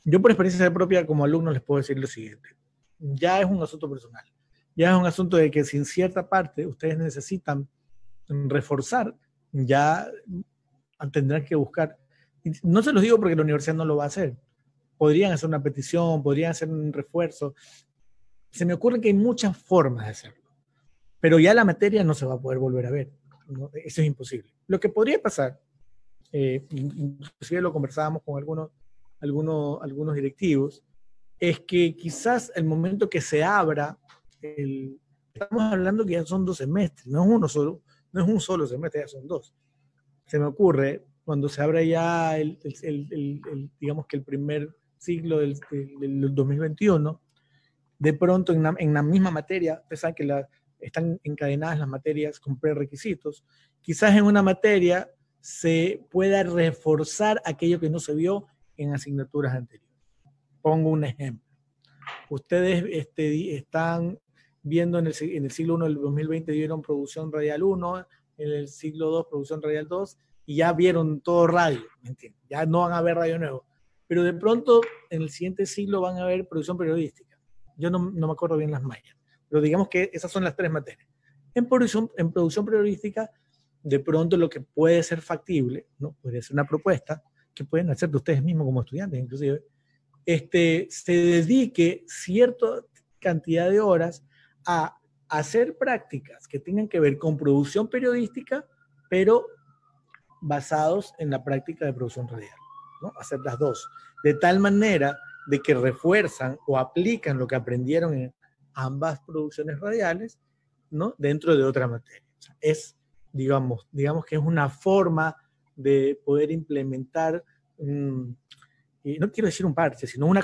yo por experiencia propia como alumno les puedo decir lo siguiente, ya es un asunto personal. Ya es un asunto de que si en cierta parte ustedes necesitan reforzar, ya tendrán que buscar. No se los digo porque la universidad no lo va a hacer. Podrían hacer una petición, podrían hacer un refuerzo. Se me ocurre que hay muchas formas de hacerlo, pero ya la materia no se va a poder volver a ver. ¿No? Eso es imposible. Lo que podría pasar, inclusive lo conversábamos con algunos directivos, es que quizás el momento que se abra estamos hablando que ya son 2 semestres, no es un solo semestre, ya son 2. Se me ocurre, cuando se abra ya digamos que el primer ciclo del 2021, de pronto en la misma materia, ustedes saben que están encadenadas las materias con prerequisitos, quizás en una materia se pueda reforzar aquello que no se vio en asignaturas anteriores. Pongo un ejemplo. Ustedes están viendo en el siglo 1 del 2020 vieron producción radial 1, en el siglo 2 producción radial 2, y ya vieron todo radio, ¿me entiendes? Ya no van a ver radio nuevo. Pero de pronto, en el siguiente siglo van a ver producción periodística. Yo no me acuerdo bien las mallas, pero digamos que esas son las 3 materias. En producción periodística, de pronto lo que puede ser factible, ¿no? Podría ser una propuesta que pueden hacer de ustedes mismos como estudiantes, inclusive, se dedique cierta cantidad de horas a hacer prácticas que tengan que ver con producción periodística, pero basados en la práctica de producción radial. ¿no? Hacer las dos, de tal manera de que refuerzan o aplican lo que aprendieron en ambas producciones radiales, ¿no? Dentro de otra materia. O sea, es, digamos que es una forma de poder implementar, y no quiero decir un parche, sino una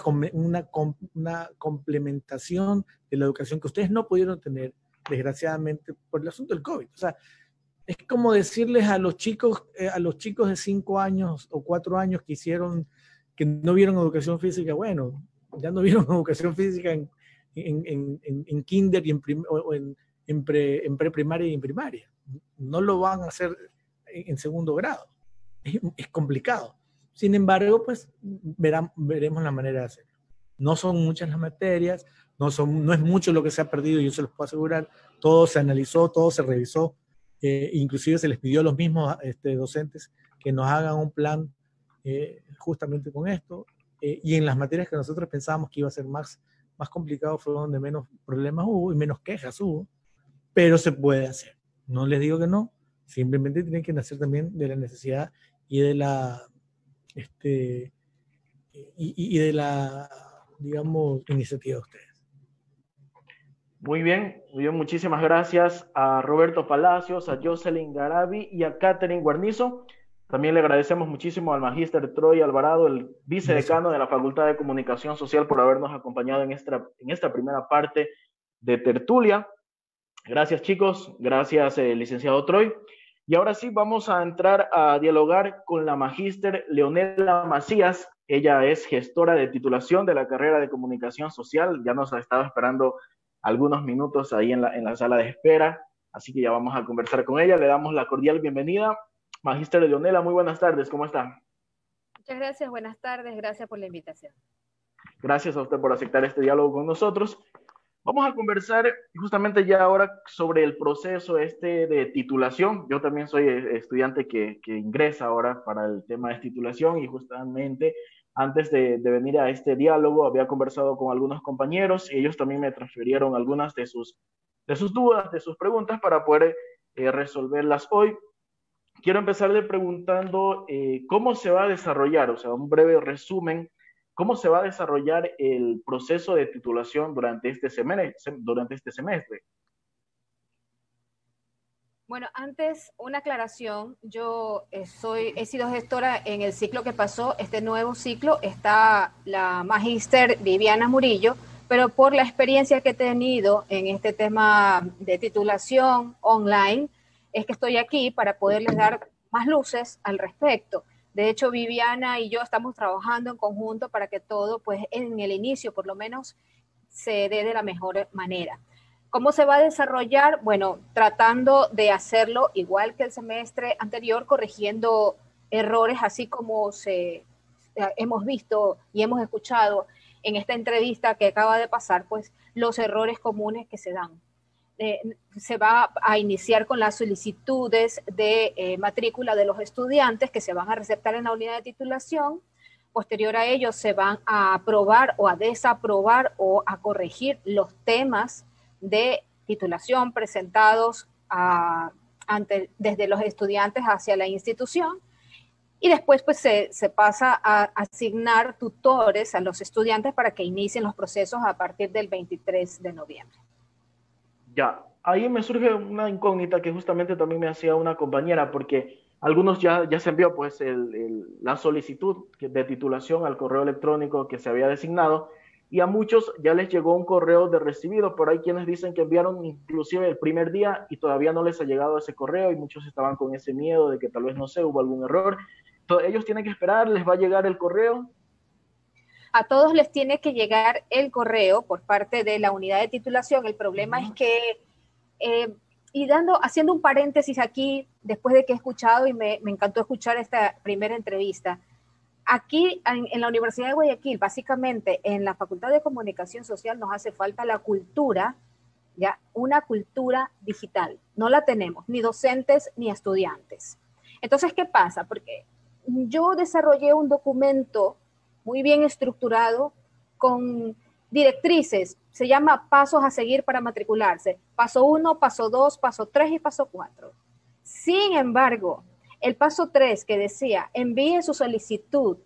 complementación de la educación que ustedes no pudieron tener, desgraciadamente, por el asunto del COVID. O sea, es como decirles a los chicos de 5 años o 4 años que no vieron educación física, bueno, ya no vieron educación física en kinder y en preprimaria y en primaria. No lo van a hacer en segundo grado. Es complicado. Sin embargo, pues veremos la manera de hacerlo. No son muchas las materias, no es mucho lo que se ha perdido, yo se los puedo asegurar. Todo se analizó, todo se revisó. Inclusive se les pidió a los mismos docentes que nos hagan un plan justamente con esto, y en las materias que nosotros pensábamos que iba a ser más complicado fue donde menos problemas hubo y menos quejas hubo, pero se puede hacer. No les digo que no, simplemente tienen que nacer también de la necesidad y de la digamos, iniciativa de ustedes. Muy bien, muchísimas gracias a Roberto Palacios, a Jocelyn Garabi y a Catherine Guarnizo. También le agradecemos muchísimo al magíster Troy Alvarado, el vicedecano de la Facultad de Comunicación Social, por habernos acompañado en esta primera parte de tertulia. Gracias, chicos. Gracias, licenciado Troy. Y ahora sí, vamos a entrar a dialogar con la magíster Leonela Macías. Ella es gestora de titulación de la carrera de Comunicación Social. Ya nos ha estado esperando algunos minutos ahí en la sala de espera, así que ya vamos a conversar con ella. Le damos la cordial bienvenida. Magíster Leonela, muy buenas tardes, ¿cómo está? Muchas gracias, buenas tardes, gracias por la invitación. Gracias a usted por aceptar este diálogo con nosotros. Vamos a conversar justamente ya ahora sobre el proceso de titulación. Yo también soy estudiante que ingresa ahora para el tema de titulación, y justamente antes de venir a este diálogo había conversado con algunos compañeros y ellos también me transfirieron algunas de sus dudas, de sus preguntas, para poder resolverlas hoy. Quiero empezarle preguntando cómo se va a desarrollar, o sea, un breve resumen, cómo se va a desarrollar el proceso de titulación durante este semestre. Bueno, antes una aclaración. Yo he sido gestora en el ciclo que pasó. Este nuevo ciclo está la magíster Viviana Murillo, pero por la experiencia que he tenido en este tema de titulación online, es que estoy aquí para poderles dar más luces al respecto. De hecho, Viviana y yo estamos trabajando en conjunto para que todo, pues en el inicio por lo menos, se dé de la mejor manera. ¿Cómo se va a desarrollar? Bueno, tratando de hacerlo igual que el semestre anterior, corrigiendo errores, así como hemos visto y hemos escuchado en esta entrevista que acaba de pasar, pues los errores comunes que se dan. Se va a iniciar con las solicitudes de matrícula de los estudiantes que se van a receptar en la unidad de titulación. Posterior a ello se van a aprobar o a desaprobar o a corregir los temas de titulación presentados desde los estudiantes hacia la institución, y después pues se pasa a asignar tutores a los estudiantes para que inicien los procesos a partir del 23 de noviembre. Ya, ahí me surge una incógnita que justamente también me hacía una compañera, porque algunos ya se envió pues la solicitud de titulación al correo electrónico que se había designado, y a muchos ya les llegó un correo de recibido. Por ahí quienes dicen que enviaron inclusive el primer día y todavía no les ha llegado ese correo, y muchos estaban con ese miedo de que tal vez, no sé, hubo algún error. Entonces, ellos tienen que esperar, les va a llegar el correo. A todos les tiene que llegar el correo por parte de la unidad de titulación. El problema es que, haciendo un paréntesis aquí, después de que he escuchado, y me encantó escuchar esta primera entrevista, aquí en la Universidad de Guayaquil, básicamente en la Facultad de Comunicación Social, nos hace falta la cultura, ¿ya? Una cultura digital. No la tenemos, ni docentes ni estudiantes. Entonces, ¿qué pasa? Porque yo desarrollé un documento muy bien estructurado con directrices. Se llama Pasos a seguir para matricularse. Paso 1, paso 2, paso 3 y paso 4. Sin embargo, el paso 3 que decía, envíe su solicitud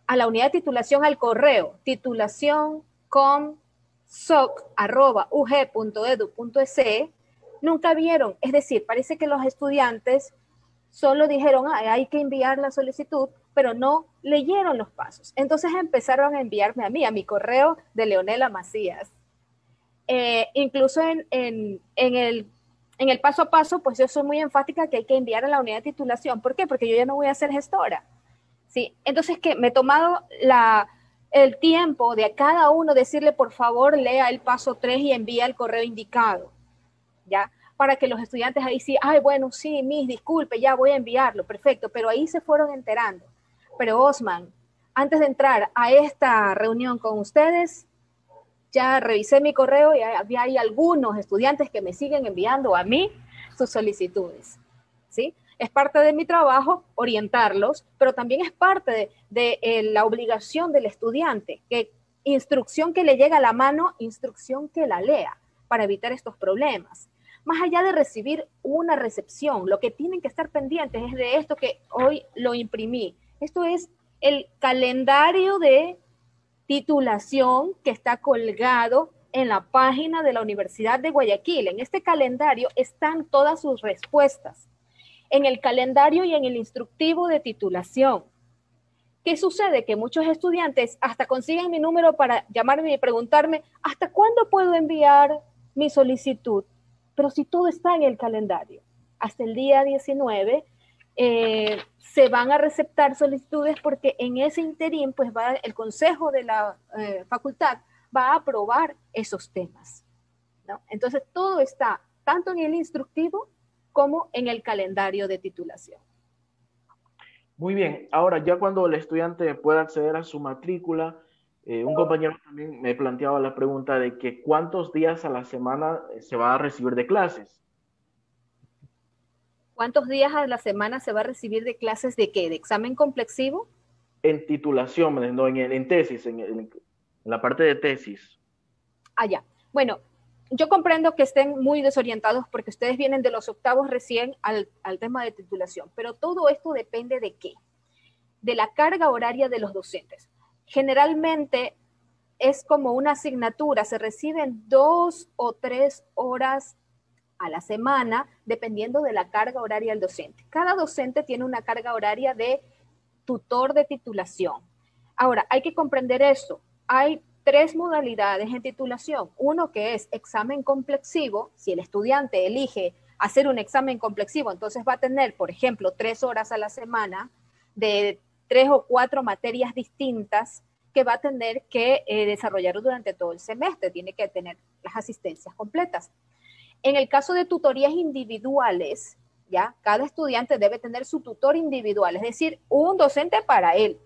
a la unidad de titulación al correo titulación.com.soc@ug.edu.es, nunca vieron. Es decir, parece que los estudiantes solo dijeron, hay que enviar la solicitud, pero no leyeron los pasos. Entonces empezaron a enviarme a mí, a mi correo de Leonela Macías. Incluso en el paso a paso, pues yo soy muy enfática que hay que enviar a la unidad de titulación. ¿Por qué? Porque yo ya no voy a ser gestora. ¿Sí? Entonces, que me he tomado el tiempo de a cada uno decirle, por favor, lea el paso 3 y envía el correo indicado, ¿ya? Para que los estudiantes ahí sí, ay, bueno, sí, Miss, disculpe, ya voy a enviarlo, perfecto, pero ahí se fueron enterando. Pero Osman, antes de entrar a esta reunión con ustedes, ya revisé mi correo y hay algunos estudiantes que me siguen enviando a mí sus solicitudes, ¿sí? Es parte de mi trabajo orientarlos, pero también es parte de la obligación del estudiante, que instrucción que le llega a la mano, instrucción que la lea, para evitar estos problemas. Más allá de recibir una recepción, lo que tienen que estar pendientes es de esto que hoy lo imprimí. Esto es el calendario de titulación que está colgado en la página de la Universidad de Guayaquil. En este calendario están todas sus respuestas. En el calendario y en el instructivo de titulación. ¿Qué sucede? Que muchos estudiantes hasta consiguen mi número para llamarme y preguntarme ¿hasta cuándo puedo enviar mi solicitud? Pero si todo está en el calendario. Hasta el día 19 se van a receptar solicitudes porque en ese interín pues el consejo de la facultad va a aprobar esos temas, ¿no? Entonces todo está tanto en el instructivo como en el calendario de titulación. Muy bien, ahora ya cuando el estudiante pueda acceder a su matrícula, un compañero también me planteaba la pregunta de que ¿cuántos días a la semana se va a recibir de clases? ¿Cuántos días a la semana se va a recibir de clases de qué? ¿De examen complexivo? En titulación, no, en tesis, en la parte de tesis. Ya. Bueno, yo comprendo que estén muy desorientados porque ustedes vienen de los octavos recién al tema de titulación, pero todo esto depende de qué, de la carga horaria de los docentes. Generalmente es como una asignatura, se reciben 2 o 3 horas a la semana, dependiendo de la carga horaria del docente. Cada docente tiene una carga horaria de tutor de titulación. Ahora, hay que comprender eso. Hay 3 modalidades en titulación. Uno que es examen complexivo. Si el estudiante elige hacer un examen complexivo, entonces va a tener, por ejemplo, 3 horas a la semana de 3 o 4 materias distintas que va a tener que desarrollar durante todo el semestre. Tiene que tener las asistencias completas. En el caso de tutorías individuales, ¿ya? Cada estudiante debe tener su tutor individual, es decir, un docente para él.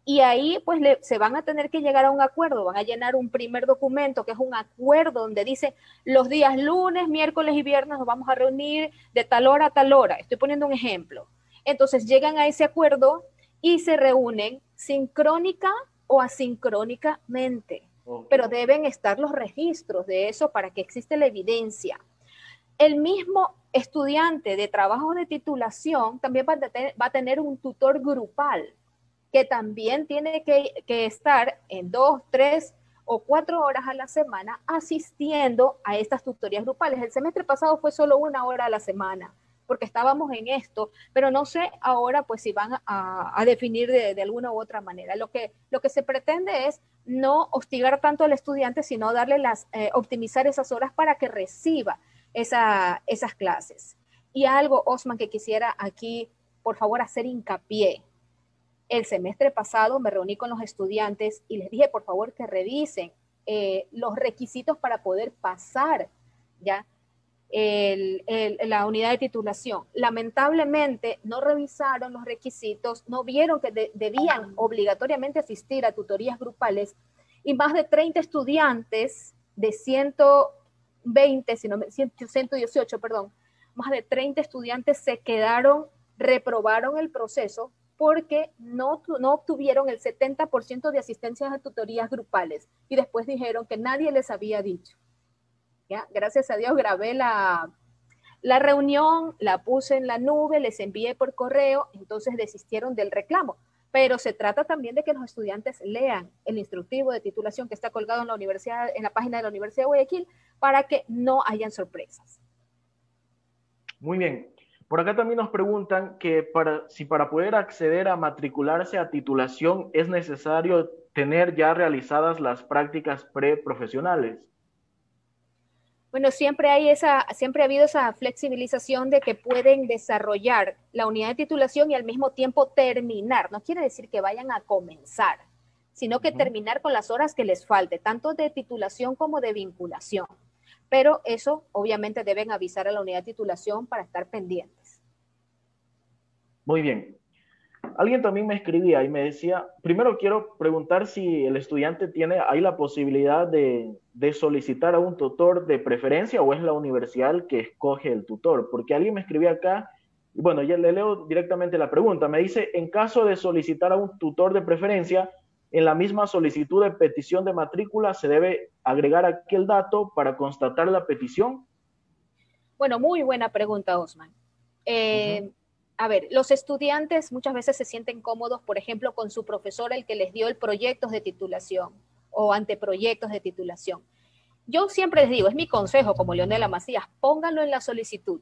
Y ahí pues se van a tener que llegar a un acuerdo, van a llenar un primer documento que es un acuerdo donde dice los días lunes, miércoles y viernes nos vamos a reunir de tal hora a tal hora. Estoy poniendo un ejemplo. Entonces llegan a ese acuerdo y se reúnen sincrónica o asincrónicamente. Pero deben estar los registros de eso para que exista la evidencia. El mismo estudiante de trabajo de titulación también va a tener un tutor grupal que también tiene que estar en 2, 3 o 4 horas a la semana asistiendo a estas tutorías grupales. El semestre pasado fue solo 1 hora a la semana porque estábamos en esto, pero no sé ahora pues si van a definir de alguna u otra manera. Lo que se pretende es no hostigar tanto al estudiante, sino darle optimizar esas horas para que reciba esas clases. Y algo, Osman, que quisiera aquí, por favor, hacer hincapié. El semestre pasado me reuní con los estudiantes y les dije, por favor, que revisen los requisitos para poder pasar, ¿ya? La unidad de titulación. Lamentablemente no revisaron los requisitos, no vieron que debían obligatoriamente asistir a tutorías grupales y más de 30 estudiantes de 118, perdón, más de 30 estudiantes se quedaron, reprobaron el proceso porque no obtuvieron el 70% de asistencias a tutorías grupales y después dijeron que nadie les había dicho. ¿Ya? Gracias a Dios grabé la reunión, la puse en la nube, les envié por correo, entonces desistieron del reclamo. pero se trata también de que los estudiantes lean el instructivo de titulación que está colgado en la universidad, en la página de la Universidad de Guayaquil, para que no hayan sorpresas. Muy bien. Por acá también nos preguntan que si para poder acceder a matricularse a titulación es necesario tener ya realizadas las prácticas preprofesionales. Bueno, siempre ha habido esa flexibilización de que pueden desarrollar la unidad de titulación y al mismo tiempo terminar. No quiere decir que vayan a comenzar, sino que terminar con las horas que les falte, tanto de titulación como de vinculación. Pero eso obviamente deben avisar a la unidad de titulación para estar pendientes. Muy bien. Alguien también me escribía y me decía, primero quiero preguntar si el estudiante hay la posibilidad de solicitar a un tutor de preferencia o es la universidad el que escoge el tutor, porque alguien me escribía acá, y bueno, ya le leo directamente la pregunta, me dice, en caso de solicitar a un tutor de preferencia, en la misma solicitud de petición de matrícula se debe agregar aquel dato para constatar la petición. Bueno, muy buena pregunta, Osman. A ver, los estudiantes muchas veces se sienten cómodos, por ejemplo, con su profesor, el que les dio el proyecto de titulación o anteproyectos de titulación. Yo siempre les digo, es mi consejo como Leonela Macías, pónganlo en la solicitud,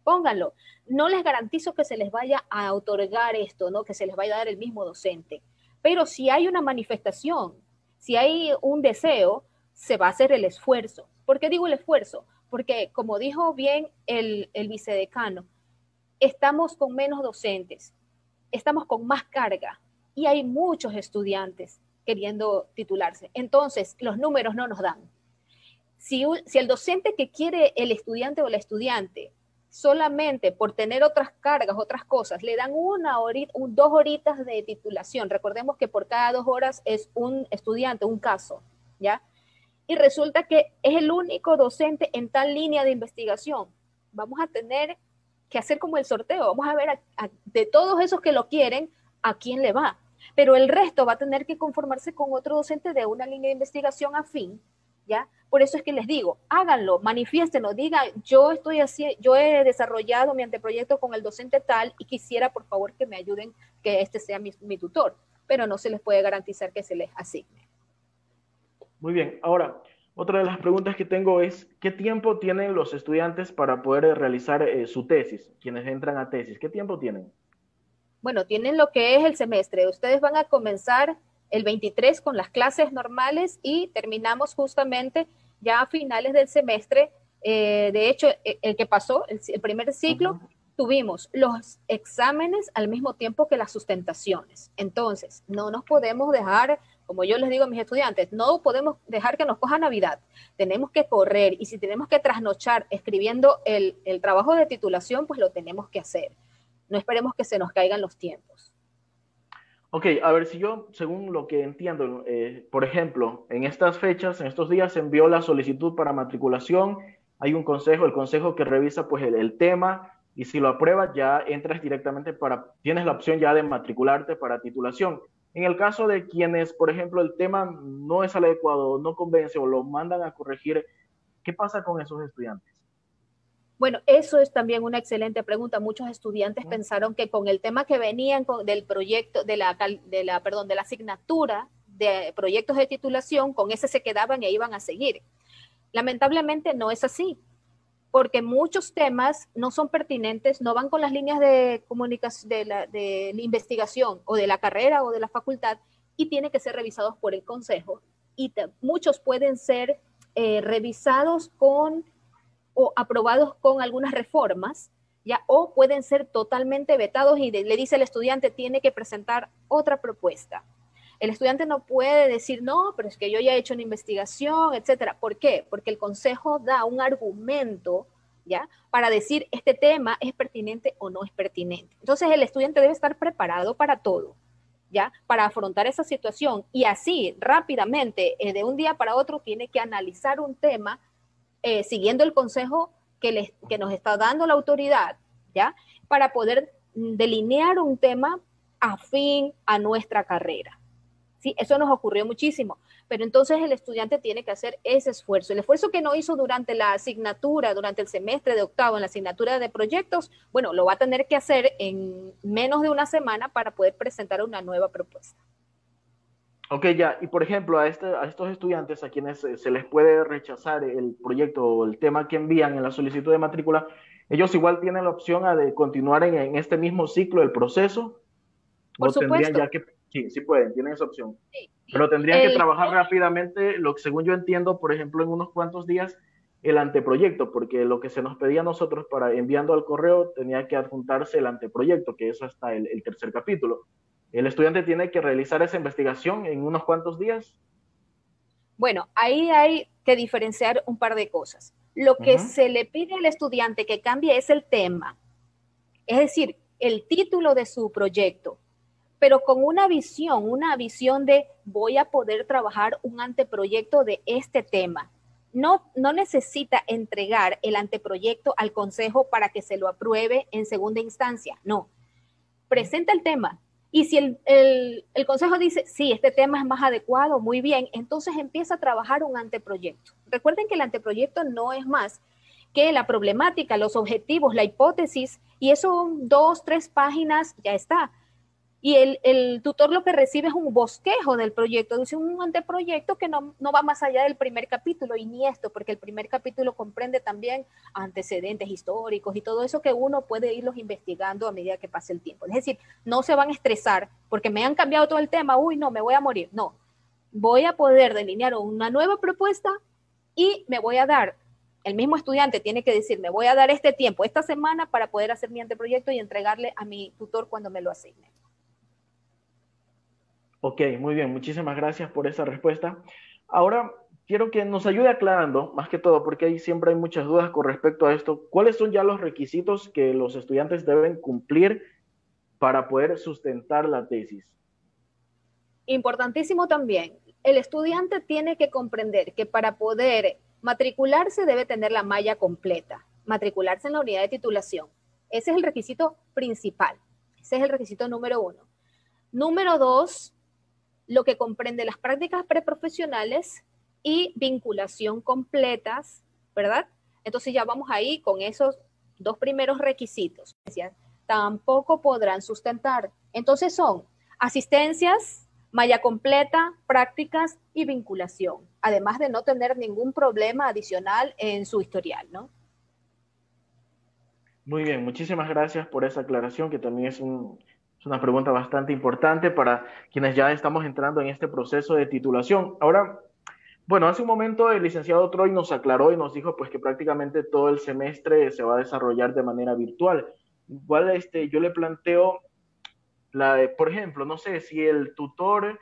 pónganlo. No les garantizo que se les vaya a otorgar esto, ¿no? Que se les vaya a dar el mismo docente. Pero si hay una manifestación, si hay un deseo, se va a hacer el esfuerzo. ¿Por qué digo el esfuerzo? Porque, como dijo bien el vicedecano, estamos con menos docentes, estamos con más carga y hay muchos estudiantes queriendo titularse. Entonces, los números no nos dan. Si el docente que quiere el estudiante o la estudiante solamente por tener otras cargas, otras cosas, le dan 2 horitas de titulación, recordemos que por cada 2 horas es un estudiante, un caso, ¿ya? Y resulta que es el único docente en tal línea de investigación. Vamos a tener que hacer como el sorteo, vamos a ver de todos esos que lo quieren, a quién le va. Pero el resto va a tener que conformarse con otro docente de una línea de investigación afín, ¿ya? Por eso es que les digo, háganlo, manifiéstenlo, digan, yo he desarrollado mi anteproyecto con el docente tal y quisiera, por favor, que me ayuden, que este sea mi tutor, pero no se les puede garantizar que se les asigne. Muy bien, ahora, otra de las preguntas que tengo es, ¿qué tiempo tienen los estudiantes para poder realizar su tesis? Quienes entran a tesis, ¿qué tiempo tienen? Bueno, tienen lo que es el semestre. Ustedes van a comenzar el 23 con las clases normales y terminamos justamente ya a finales del semestre. De hecho, el que pasó, el primer ciclo, tuvimos los exámenes al mismo tiempo que las sustentaciones. Entonces, no nos podemos dejar, como yo les digo a mis estudiantes, no podemos dejar que nos coja Navidad. Tenemos que correr y si tenemos que trasnochar escribiendo el trabajo de titulación, pues lo tenemos que hacer. No esperemos que se nos caigan los tiempos. Ok, a ver, si yo, según lo que entiendo, por ejemplo, en estas fechas, en estos días, se envió la solicitud para matriculación, hay un consejo, el consejo que revisa pues el tema, y si lo apruebas ya entras directamente tienes la opción ya de matricularte para titulación. En el caso de quienes, por ejemplo, el tema no es adecuado, no convence o lo mandan a corregir, ¿qué pasa con esos estudiantes? Bueno, eso es también una excelente pregunta. Muchos estudiantes pensaron que con el tema que venían del proyecto, de la asignatura de proyectos de titulación, con ese se quedaban e iban a seguir. Lamentablemente no es así, porque muchos temas no son pertinentes, no van con las líneas de comunicación, de la investigación o de la carrera o de la facultad y tienen que ser revisados por el consejo. Y muchos pueden ser revisados o aprobados con algunas reformas, ¿ya? O pueden ser totalmente vetados y le dice al estudiante, tiene que presentar otra propuesta. El estudiante no puede decir, no, pero es que yo ya he hecho una investigación, etcétera. ¿Por qué? Porque el consejo da un argumento, ¿ya? Para decir, este tema es pertinente o no es pertinente. Entonces, el estudiante debe estar preparado para todo, ¿ya? Para afrontar esa situación. Y así, rápidamente, de un día para otro, tiene que analizar un tema siguiendo el consejo que nos está dando la autoridad, ¿ya? Para poder delinear un tema afín a nuestra carrera. ¿sí? Eso nos ocurrió muchísimo, pero entonces el estudiante tiene que hacer ese esfuerzo. El esfuerzo que no hizo durante la asignatura, durante el semestre de octavo, en la asignatura de proyectos, bueno, lo va a tener que hacer en menos de una semana para poder presentar una nueva propuesta. Ok, ya, y por ejemplo, a estos estudiantes a quienes se les puede rechazar el proyecto o el tema que envían en la solicitud de matrícula, ellos igual tienen la opción de continuar en este mismo ciclo del proceso, Por o tendrían supuesto. ya que, sí pueden, tienen esa opción, Sí, sí. pero tendrían que trabajar rápidamente, lo que según yo entiendo, por ejemplo, en unos cuantos días, el anteproyecto, porque lo que se nos pedía a nosotros para enviando al correo tenía que adjuntarse el anteproyecto, que es hasta el tercer capítulo. ¿El estudiante tiene que realizar esa investigación en unos cuantos días? Bueno, ahí hay que diferenciar un par de cosas. Lo que se le pide al estudiante que cambie es el tema, es decir, el título de su proyecto, pero con una visión de voy a poder trabajar un anteproyecto de este tema. No necesita entregar el anteproyecto al consejo para que se lo apruebe en segunda instancia, no. Presenta el tema. Y si el consejo dice, sí, este tema es más adecuado, muy bien, entonces empieza a trabajar un anteproyecto. Recuerden que el anteproyecto no es más que la problemática, los objetivos, la hipótesis, y eso 2, 3 páginas ya está. Y el tutor lo que recibe es un bosquejo del proyecto, dice un anteproyecto que no va más allá del primer capítulo, y ni esto, porque el primer capítulo comprende también antecedentes históricos y todo eso que uno puede irlos investigando a medida que pase el tiempo. Es decir, no se van a estresar porque me han cambiado todo el tema, uy, no, me voy a morir. No, voy a poder delinear una nueva propuesta y me voy a dar, el mismo estudiante tiene que decir, me voy a dar este tiempo, esta semana, para poder hacer mi anteproyecto y entregarle a mi tutor cuando me lo asigne. Ok, muy bien, muchísimas gracias por esa respuesta. Ahora quiero que nos ayude aclarando, más que todo, porque ahí siempre hay muchas dudas con respecto a esto. ¿Cuáles son ya los requisitos que los estudiantes deben cumplir para poder sustentar la tesis? Importantísimo también, el estudiante tiene que comprender que para poder matricularse debe tener la malla completa, matricularse en la unidad de titulación. Ese es el requisito principal, ese es el requisito número 1. Número 2, lo que comprende las prácticas preprofesionales y vinculación completas, ¿verdad? Entonces ya vamos ahí con esos 2 primeros requisitos. Tampoco podrán sustentar. Entonces son asistencias, malla completa, prácticas y vinculación, además de no tener ningún problema adicional en su historial, ¿no? Muy bien, muchísimas gracias por esa aclaración, que también es una pregunta bastante importante para quienes ya estamos entrando en este proceso de titulación. Ahora, bueno, hace un momento el licenciado Troy nos aclaró y nos dijo pues que prácticamente todo el semestre se va a desarrollar de manera virtual. Igual yo le planteo, por ejemplo, no sé si el tutor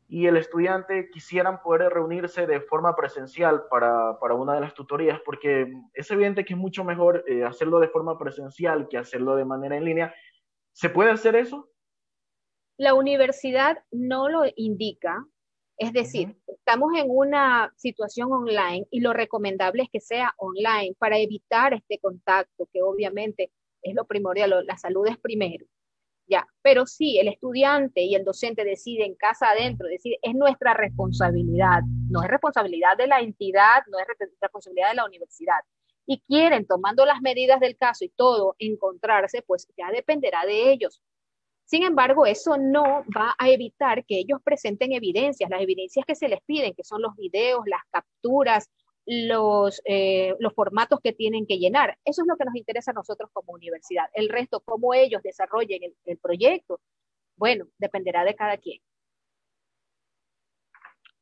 y el estudiante quisieran poder reunirse de forma presencial para una de las tutorías, porque es evidente que es mucho mejor hacerlo de forma presencial que hacerlo de manera en línea. ¿Se puede hacer eso? La universidad no lo indica, es decir, estamos en una situación online y lo recomendable es que sea online para evitar este contacto, que obviamente es lo primordial, la salud es primero. Ya, pero sí, el estudiante y el docente deciden casa adentro, decir, es nuestra responsabilidad, no es responsabilidad de la entidad, no es responsabilidad de la universidad. Y quieren, tomando las medidas del caso y todo, encontrarse, pues ya dependerá de ellos. Sin embargo, eso no va a evitar que ellos presenten evidencias, las evidencias que se les piden, que son los videos, las capturas, los formatos que tienen que llenar. Eso es lo que nos interesa a nosotros como universidad. El resto, cómo ellos desarrollen el proyecto, bueno, dependerá de cada quien.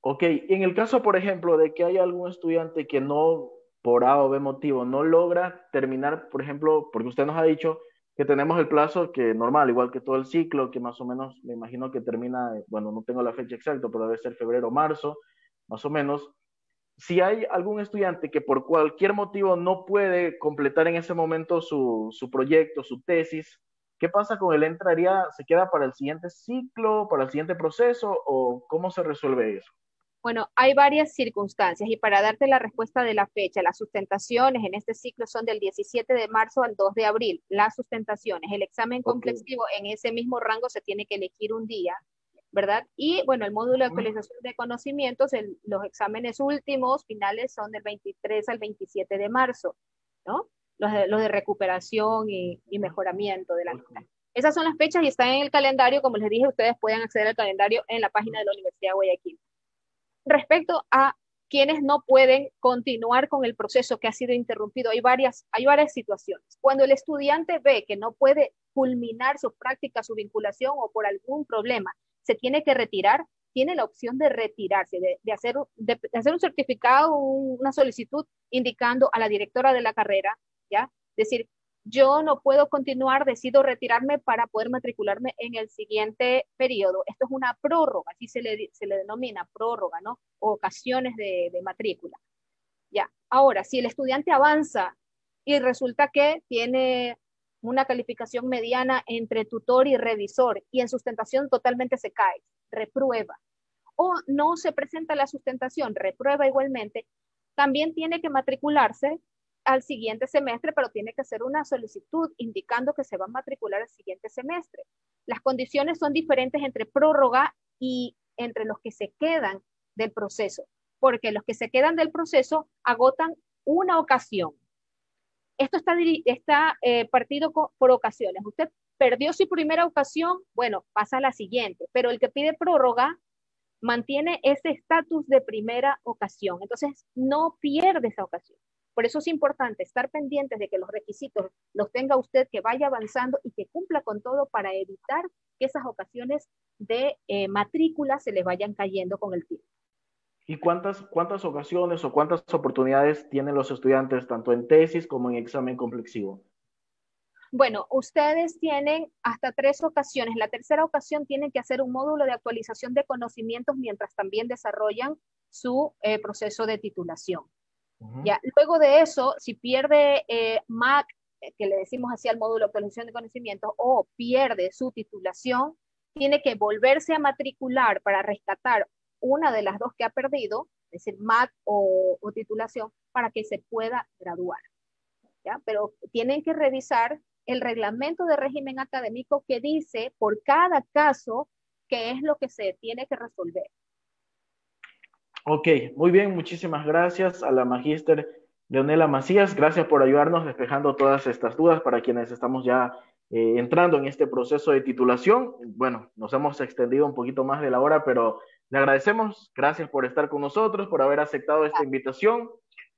Ok, en el caso, por ejemplo, de que haya algún estudiante que no, por A o B motivo, no logra terminar, por ejemplo, porque usted nos ha dicho que tenemos el plazo que normal, igual que todo el ciclo, que más o menos me imagino que termina, bueno, no tengo la fecha exacta, pero debe ser febrero o marzo, más o menos. Si hay algún estudiante que por cualquier motivo no puede completar en ese momento su proyecto, su tesis, ¿qué pasa con él? ¿Entraría, se queda para el siguiente ciclo, para el siguiente proceso, o cómo se resuelve eso? Bueno, hay varias circunstancias y para darte la respuesta de la fecha, las sustentaciones en este ciclo son del 17 de marzo al 2 de abril. Las sustentaciones, el examen complexivo en ese mismo rango se tiene que elegir un día ¿verdad? Y bueno, el módulo de actualización de conocimientos, los exámenes últimos, finales, son del 23 al 27 de marzo, ¿no? Los de recuperación y mejoramiento de la nota. Esas son las fechas y están en el calendario. Como les dije, ustedes pueden acceder al calendario en la página de la Universidad de Guayaquil. Respecto a quienes no pueden continuar con el proceso que ha sido interrumpido, hay varias situaciones. Cuando el estudiante ve que no puede culminar su práctica, su vinculación, o por algún problema se tiene que retirar, tiene la opción de retirarse, de hacer un certificado, una solicitud indicando a la directora de la carrera, ¿ya? Decir, yo no puedo continuar, decido retirarme para poder matricularme en el siguiente periodo. Esto es una prórroga, así se le denomina prórroga, ¿no? O ocasiones de matrícula. Ya. Ahora, si el estudiante avanza y resulta que tiene una calificación mediana entre tutor y revisor y en sustentación totalmente se cae, reprueba, o no se presenta la sustentación, reprueba igualmente, también tiene que matricularse al siguiente semestre, pero tiene que hacer una solicitud indicando que se va a matricular al siguiente semestre. Las condiciones son diferentes entre prórroga y entre los que se quedan del proceso, porque los que se quedan del proceso agotan una ocasión. Esto está partido por ocasiones. Usted perdió su primera ocasión, bueno, pasa a la siguiente, pero el que pide prórroga mantiene ese estatus de primera ocasión, entonces no pierde esa ocasión. Por eso es importante estar pendientes de que los requisitos los tenga usted, que vaya avanzando y que cumpla con todo para evitar que esas ocasiones de matrícula se les vayan cayendo con el tiempo. ¿Y cuántas ocasiones o cuántas oportunidades tienen los estudiantes, tanto en tesis como en examen complexivo? Bueno, ustedes tienen hasta 3 ocasiones. La tercera ocasión tienen que hacer un módulo de actualización de conocimientos mientras también desarrollan su proceso de titulación. Ya, luego de eso, si pierde MAC, que le decimos así al módulo de actualización de conocimientos, o pierde su titulación, tiene que volverse a matricular para rescatar una de las dos que ha perdido, es decir, MAC o titulación, para que se pueda graduar. ¿Ya? Pero tienen que revisar el reglamento de régimen académico que dice por cada caso qué es lo que se tiene que resolver. Ok, muy bien, muchísimas gracias a la magíster Leonela Macías. Gracias por ayudarnos despejando todas estas dudas para quienes estamos ya entrando en este proceso de titulación. Bueno, nos hemos extendido un poquito más de la hora, pero le agradecemos. Gracias por estar con nosotros, por haber aceptado esta invitación.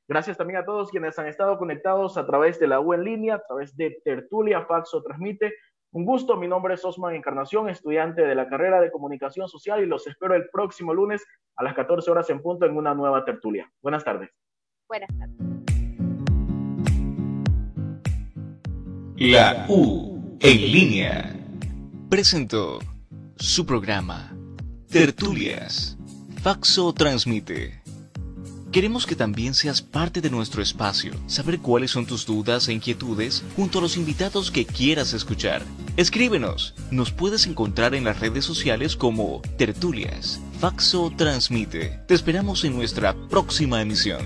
Gracias también a todos quienes han estado conectados a través de la U en línea, a través de Tertulia, Faxo Transmite. Un gusto, mi nombre es Osman Encarnación, estudiante de la carrera de Comunicación Social, y los espero el próximo lunes a las 14 horas en punto en una nueva tertulia. Buenas tardes. Buenas tardes. La U en línea presentó su programa Tertulias, Faxo Transmite. Queremos que también seas parte de nuestro espacio, saber cuáles son tus dudas e inquietudes junto a los invitados que quieras escuchar. Escríbenos, nos puedes encontrar en las redes sociales como Tertulias, Faxo Transmite. Te esperamos en nuestra próxima emisión.